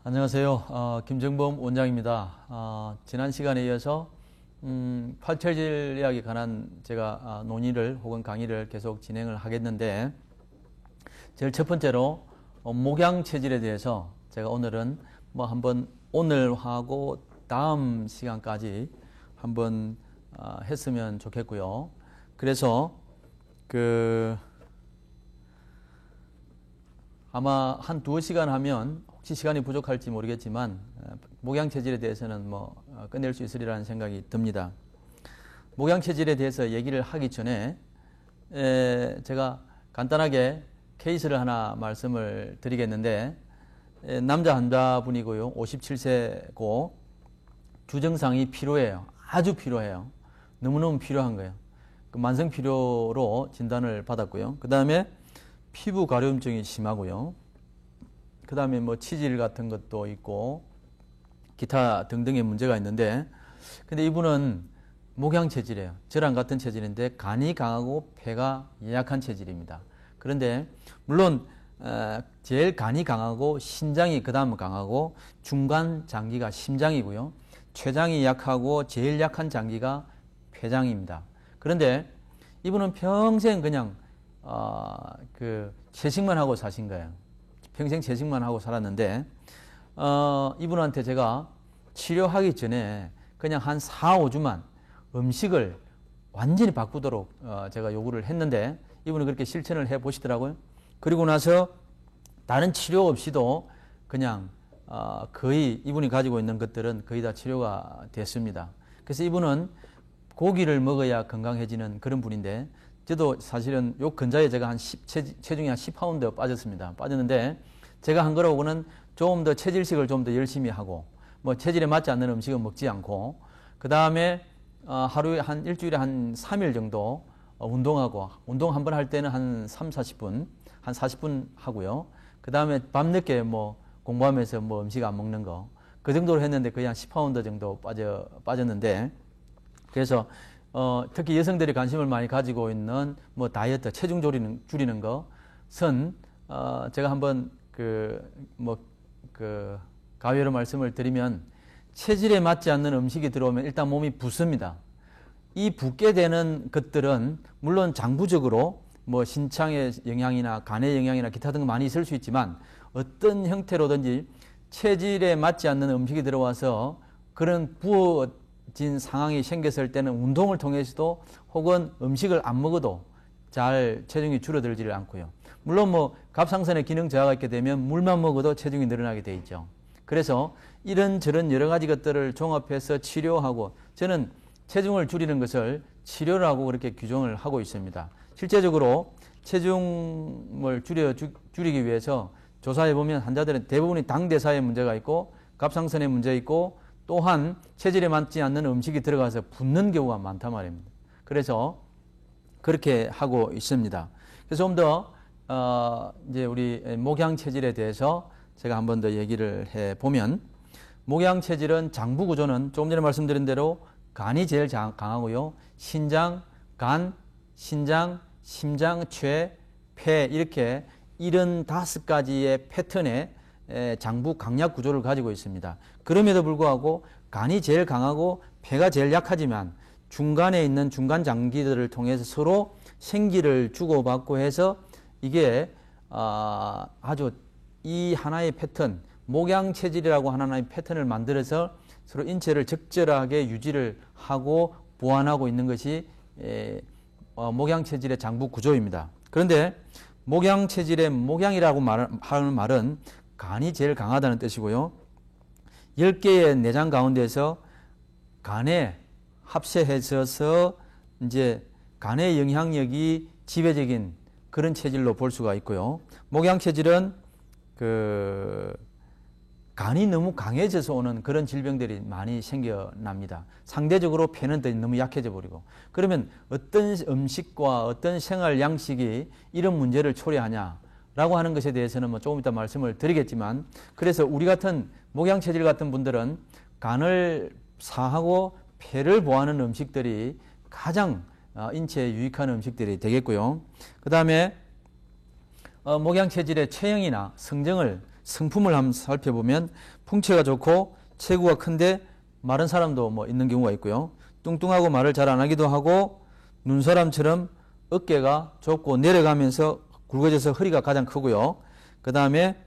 안녕하세요. 김정범 원장입니다. 지난 시간에 이어서 팔체질 의학에 관한 제가 논의를 혹은 강의를 계속 진행을 하겠는데, 제일 첫 번째로 목양체질에 대해서 제가 오늘은 한번 오늘 하고 다음 시간까지 한번 했으면 좋겠고요. 그래서 아마 한 2시간 하면 혹시 시간이 부족할지 모르겠지만 목양체질에 대해서는 끝낼 수 있으리라는 생각이 듭니다. 목양체질에 대해서 얘기를 하기 전에 제가 간단하게 케이스를 하나 말씀을 드리겠는데, 남자 환자분이고요. 57세고 주증상이 피로해요. 아주 피로해요. 너무너무 필요한 거예요. 그 만성 피로로 진단을 받았고요. 그 다음에 피부 가려움증이 심하고요. 그 다음에 뭐 치질 같은 것도 있고 기타 등등의 문제가 있는데, 근데 이분은 목양 체질이에요. 저랑 같은 체질인데 간이 강하고 폐가 약한 체질입니다. 그런데 물론 제일 간이 강하고 신장이 그 다음 강하고 중간 장기가 심장이고요. 췌장이 약하고 제일 약한 장기가 폐장입니다. 그런데 이분은 평생 그냥 채식만 하고 사신 거예요. 평생 채식만 하고 살았는데 이분한테 제가 치료하기 전에 그냥 한 4, 5주만 음식을 완전히 바꾸도록 제가 요구를 했는데 이분은 그렇게 실천을 해 보시더라고요. 그리고 나서 다른 치료 없이도 그냥 거의 이분이 가지고 있는 것들은 거의 다 치료가 됐습니다. 그래서 이분은 고기를 먹어야 건강해지는 그런 분인데, 저도 사실은 요 근자에 제가 한 체중이 한 10파운드 빠졌습니다. 빠졌는데 제가 한 거라고는 조금 더 체질식을 좀 더 열심히 하고, 뭐 체질에 맞지 않는 음식은 먹지 않고, 그 다음에 하루에 일주일에 한 3일 정도 운동하고, 운동 한 번 할 때는 한 3, 40분, 한 40분 하고요. 그 다음에 밤늦게 뭐 공부하면서 뭐 음식 안 먹는 거, 그 정도로 했는데 거의 한 10파운드 정도 빠졌는데, 그래서 특히 여성들이 관심을 많이 가지고 있는 뭐 다이어트, 체중 줄이는 것은 제가 한번 가외로 말씀을 드리면, 체질에 맞지 않는 음식이 들어오면 일단 몸이 붓습니다. 이 붓게 되는 것들은 물론 장부적으로 뭐 신장의 영향이나 간의 영향이나 기타 등 많이 있을 수 있지만, 어떤 형태로든지 체질에 맞지 않는 음식이 들어와서 그런 부어진 상황이 생겼을 때는 운동을 통해서도 혹은 음식을 안 먹어도 잘 체중이 줄어들지를 않고요. 물론 뭐 갑상선의 기능 저하가 있게 되면 물만 먹어도 체중이 늘어나게 돼 있죠. 그래서 이런저런 여러 가지 것들을 종합해서 치료하고, 저는 체중을 줄이는 것을 치료라고 그렇게 규정을 하고 있습니다. 실제적으로 체중을 줄이기 위해서 조사해 보면 환자들은 대부분이 당대사에 문제가 있고 갑상선에 문제 있고, 또한 체질에 맞지 않는 음식이 들어가서 붓는 경우가 많단 말입니다. 그래서 그렇게 하고 있습니다. 그래서 좀 더 이제 우리 목양 체질에 대해서 제가 한 번 더 얘기를 해 보면, 목양 체질은 장부 구조는 조금 전에 말씀드린 대로 간이 제일 강하고요. 신장, 간, 신장, 심장, 췌, 폐, 이렇게 75가지의 패턴의 장부 강약 구조를 가지고 있습니다. 그럼에도 불구하고 간이 제일 강하고 폐가 제일 약하지만 중간에 있는 중간 장기들을 통해서 서로 생기를 주고받고 해서 이게 아주 이 하나의 패턴, 목양 체질이라고 하나의 패턴을 만들어서 서로 인체를 적절하게 유지를 하고 보완하고 있는 것이 목양 체질의 장부 구조입니다. 그런데 목양 체질의 목양이라고 하는 말은 간이 제일 강하다는 뜻이고요. 10개의 내장 가운데서 간에 합세해서 이제 간의 영향력이 지배적인 그런 체질로 볼 수가 있고요. 목양 체질은 간이 너무 강해져서 오는 그런 질병들이 많이 생겨납니다. 상대적으로 폐는 너무 약해져 버리고, 그러면 어떤 음식과 어떤 생활 양식이 이런 문제를 초래하냐라고 하는 것에 대해서는 뭐 조금 이따 말씀을 드리겠지만, 그래서 우리 같은 목양 체질 같은 분들은 간을 사하고 폐를 보호하는 음식들이 가장 인체에 유익한 음식들이 되겠고요. 그 다음에 목양 체질의 체형이나 성품을 한번 살펴보면, 풍채가 좋고 체구가 큰데 마른 사람도 뭐 있는 경우가 있고요. 뚱뚱하고 말을 잘 안 하기도 하고, 눈사람처럼 어깨가 좁고 내려가면서 굵어져서 허리가 가장 크고요. 그 다음에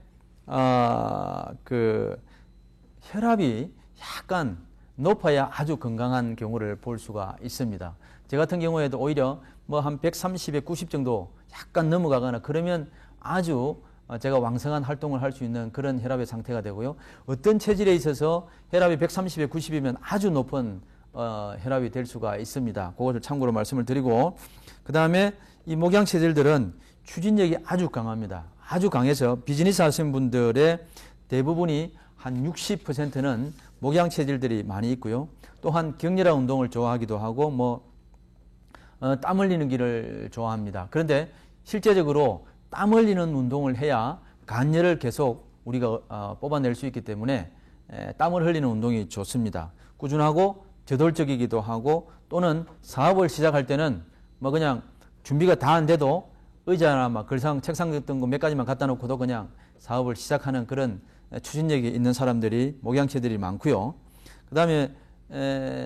혈압이 약간 높아야 아주 건강한 경우를 볼 수가 있습니다. 저 같은 경우에도 오히려 뭐 한 130에 90 정도 약간 넘어가거나 그러면 아주 제가 왕성한 활동을 할 수 있는 그런 혈압의 상태가 되고요. 어떤 체질에 있어서 혈압이 130에 90이면 아주 높은 혈압이 될 수가 있습니다. 그것을 참고로 말씀을 드리고, 그 다음에 이 목양 체질들은 추진력이 아주 강합니다. 아주 강해서 비즈니스 하시는 분들의 대부분이 한 60%는 목양 체질들이 많이 있고요. 또한 격렬한 운동을 좋아하기도 하고 땀 흘리는 길을 좋아합니다. 그런데 실제적으로 땀 흘리는 운동을 해야 간열을 계속 우리가 뽑아낼 수 있기 때문에 땀을 흘리는 운동이 좋습니다. 꾸준하고 저돌적이기도 하고 또는 사업을 시작할 때는 그냥 준비가 다 안 돼도 의자나 글상, 책상 같은 거 몇 가지만 갖다 놓고도 그냥 사업을 시작하는 그런 추진력이 있는 사람들이 목양체들이 많고요. 그 다음에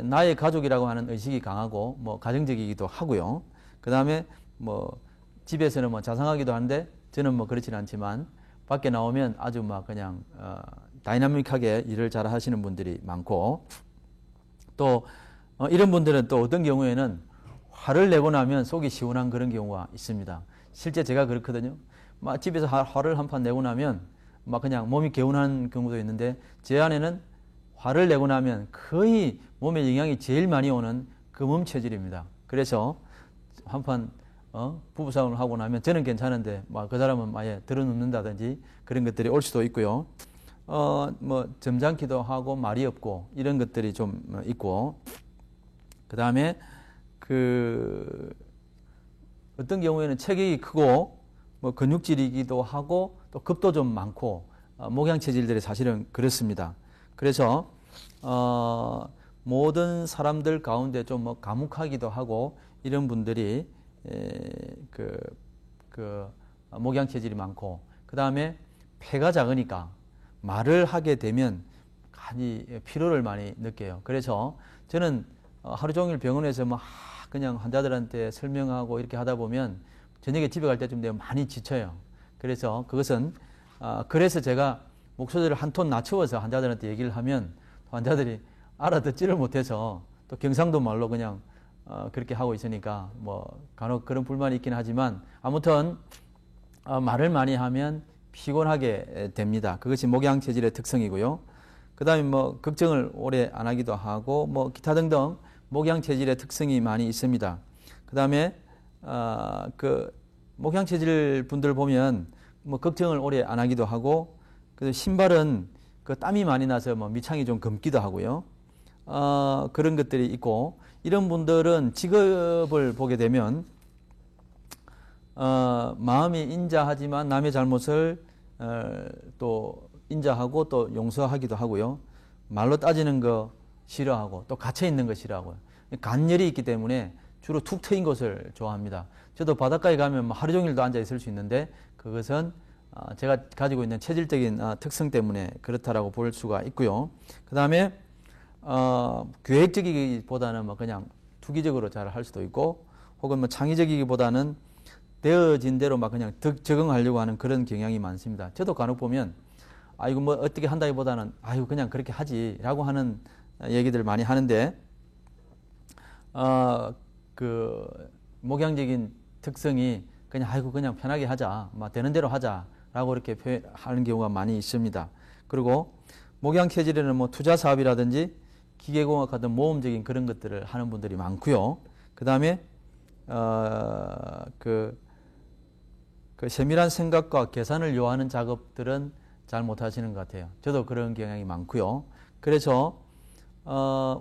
나의 가족이라고 하는 의식이 강하고 가정적이기도 하고요. 그 다음에 집에서는 자상하기도 한데 저는 그렇지는 않지만 밖에 나오면 아주 그냥 다이나믹하게 일을 잘 하시는 분들이 많고 또 이런 분들은 또 어떤 경우에는 화를 내고 나면 속이 시원한 그런 경우가 있습니다. 실제 제가 그렇거든요. 집에서 화를 한판 내고 나면 그냥 몸이 개운한 경우도 있는데 제 아내는 화를 내고 나면 거의 몸에 영향이 제일 많이 오는 금음 체질입니다. 그래서 한판 부부싸움을 하고 나면 저는 괜찮은데 그 사람은 아예 들어눕는다든지 그런 것들이 올 수도 있고요. 점잖기도 하고 말이 없고 이런 것들이 좀 있고 그 다음에 어떤 경우에는 체격이 크고 근육질이기도 하고 또 급도 좀 많고 목양 체질들이 사실은 그렇습니다. 그래서 모든 사람들 가운데 좀 과묵하기도 하고 이런 분들이 목양 체질이 많고 그 다음에 폐가 작으니까 말을 하게 되면 많이 피로를 많이 느껴요. 그래서 저는 하루 종일 병원에서 그냥 환자들한테 설명하고 이렇게 하다 보면 저녁에 집에 갈 때쯤 되면 많이 지쳐요. 그래서 그것은 그래서 제가 목소리를 한 톤 낮추어서 환자들한테 얘기를 하면 환자들이 알아듣지를 못해서 또 경상도 말로 그냥 그렇게 하고 있으니까 간혹 그런 불만이 있긴 하지만 아무튼 말을 많이 하면 피곤하게 됩니다. 그것이 목양 체질의 특성이고요. 그 다음에 걱정을 오래 안 하기도 하고 기타 등등 목양 체질의 특성이 많이 있습니다. 그 다음에 목양 체질 분들 보면 걱정을 오래 안 하기도 하고 신발은 땀이 많이 나서 밑창이 좀 검기도 하고요. 그런 것들이 있고 이런 분들은 직업을 보게 되면 마음이 인자하지만 남의 잘못을 또 인자하고 또 용서하기도 하고요. 말로 따지는 거 싫어하고 또 갇혀 있는 거 싫어하고요. 간열이 있기 때문에 주로 툭 트인 곳을 좋아합니다. 저도 바닷가에 가면 하루 종일도 앉아 있을 수 있는데 그것은 제가 가지고 있는 체질적인 특성 때문에 그렇다라고 볼 수가 있고요. 그 다음에 계획적이기보다는 그냥 투기적으로 잘 할 수도 있고 혹은 창의적이기보다는 되어진 대로 그냥 적응하려고 하는 그런 경향이 많습니다. 저도 간혹 보면 이거 어떻게 한다기보다는 그냥 그렇게 하지라고 하는 얘기들을 많이 하는데 목양적인 특성이 그냥 편하게 하자, 되는 대로 하자라고 이렇게 표현하는 경우가 많이 있습니다. 그리고 목양 체질에는 투자 사업이라든지 기계공학 같은 모험적인 그런 것들을 하는 분들이 많고요. 그 다음에 세밀한 생각과 계산을 요하는 작업들은 잘 못하시는 것 같아요. 저도 그런 경향이 많고요. 그래서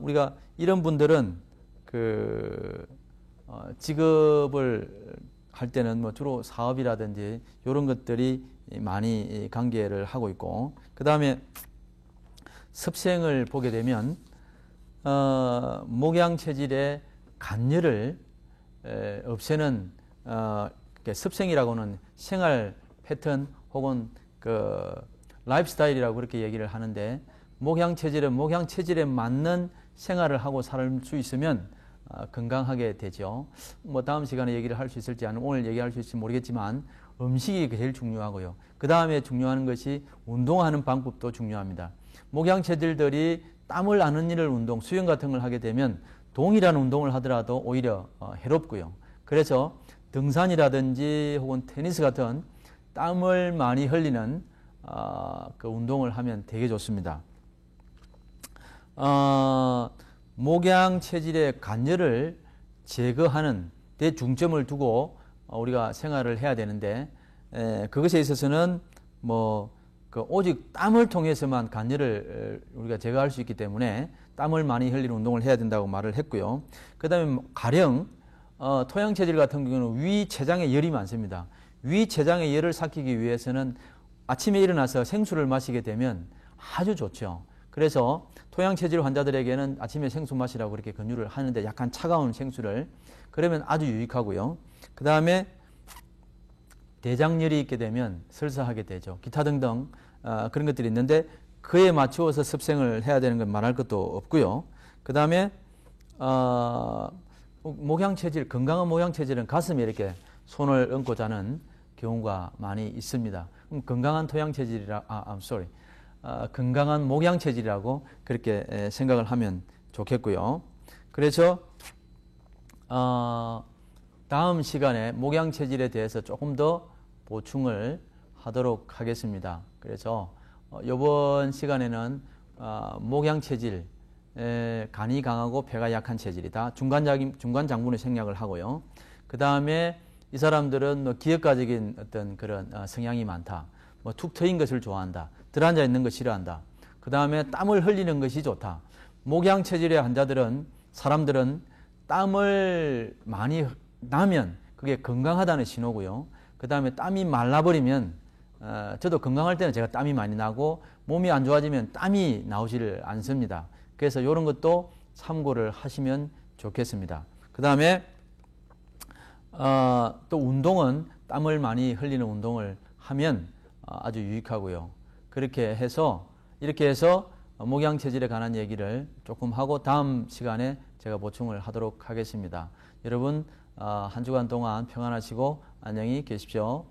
우리가 이런 분들은 직업을 할 때는 주로 사업이라든지 이런 것들이 많이 관계를 하고 있고 그 다음에 습생을 보게 되면 목양 체질의 간열을 없애는 습생이라고는 생활 패턴 혹은 라이프 스타일이라고 그렇게 얘기를 하는데 목양 체질은 목양 체질에 맞는 생활을 하고 살 수 있으면 건강하게 되죠. 다음 시간에 얘기를 할 수 있을지 아니면 오늘 얘기할 수 있을지 모르겠지만 음식이 제일 중요하고요. 그 다음에 중요한 것이 운동하는 방법도 중요합니다. 목양 체질들이 땀을 안 흘리는 운동, 수영 같은 걸 하게 되면 동일한 운동을 하더라도 오히려 해롭고요. 그래서 등산이라든지 혹은 테니스 같은 땀을 많이 흘리는 운동을 하면 되게 좋습니다. 목양 체질의 간열을 제거하는 데 중점을 두고 우리가 생활을 해야 되는데 그것에 있어서는 오직 땀을 통해서만 간열을 우리가 제거할 수 있기 때문에 땀을 많이 흘리는 운동을 해야 된다고 말을 했고요. 그 다음에 가령 토양체질 같은 경우는 위췌장에 열이 많습니다. 위췌장에 열을 삭히기 위해서는 아침에 일어나서 생수를 마시게 되면 아주 좋죠. 그래서 토양체질 환자들에게는 아침에 생수 마시라고 그렇게 권유를 하는데 약간 차가운 생수를 그러면 아주 유익하고요. 그 다음에 대장열이 있게 되면 설사하게 되죠. 기타 등등 그런 것들이 있는데 그에 맞추어서 습생을 해야 되는 건 말할 것도 없고요. 그 다음에 목양체질, 건강한 목양체질은 가슴에 이렇게 손을 얹고 자는 경우가 많이 있습니다. 그럼 건강한 건강한 목양체질이라고 그렇게 생각을 하면 좋겠고요. 그래서 다음 시간에 목양체질에 대해서 조금 더 보충을 하도록 하겠습니다. 그래서 이번 시간에는 목양체질, 간이 강하고 폐가 약한 체질이다. 중간장분의 생략을 하고요. 그 다음에 이 사람들은 기억가적인 어떤 그런 성향이 많다. 툭 트인 것을 좋아한다. 들어앉아 있는 것 싫어한다. 그 다음에 땀을 흘리는 것이 좋다. 목양체질의 사람들은 땀을 많이 나면 그게 건강하다는 신호고요. 그 다음에 땀이 말라버리면 저도 건강할 때는 제가 땀이 많이 나고 몸이 안 좋아지면 땀이 나오지를 않습니다. 그래서 이런 것도 참고를 하시면 좋겠습니다. 그 다음에 또 운동은 땀을 많이 흘리는 운동을 하면 아주 유익하고요. 이렇게 해서 목양체질에 관한 얘기를 조금 하고 다음 시간에 제가 보충을 하도록 하겠습니다. 여러분 한 주간 동안 평안하시고 안녕히 계십시오.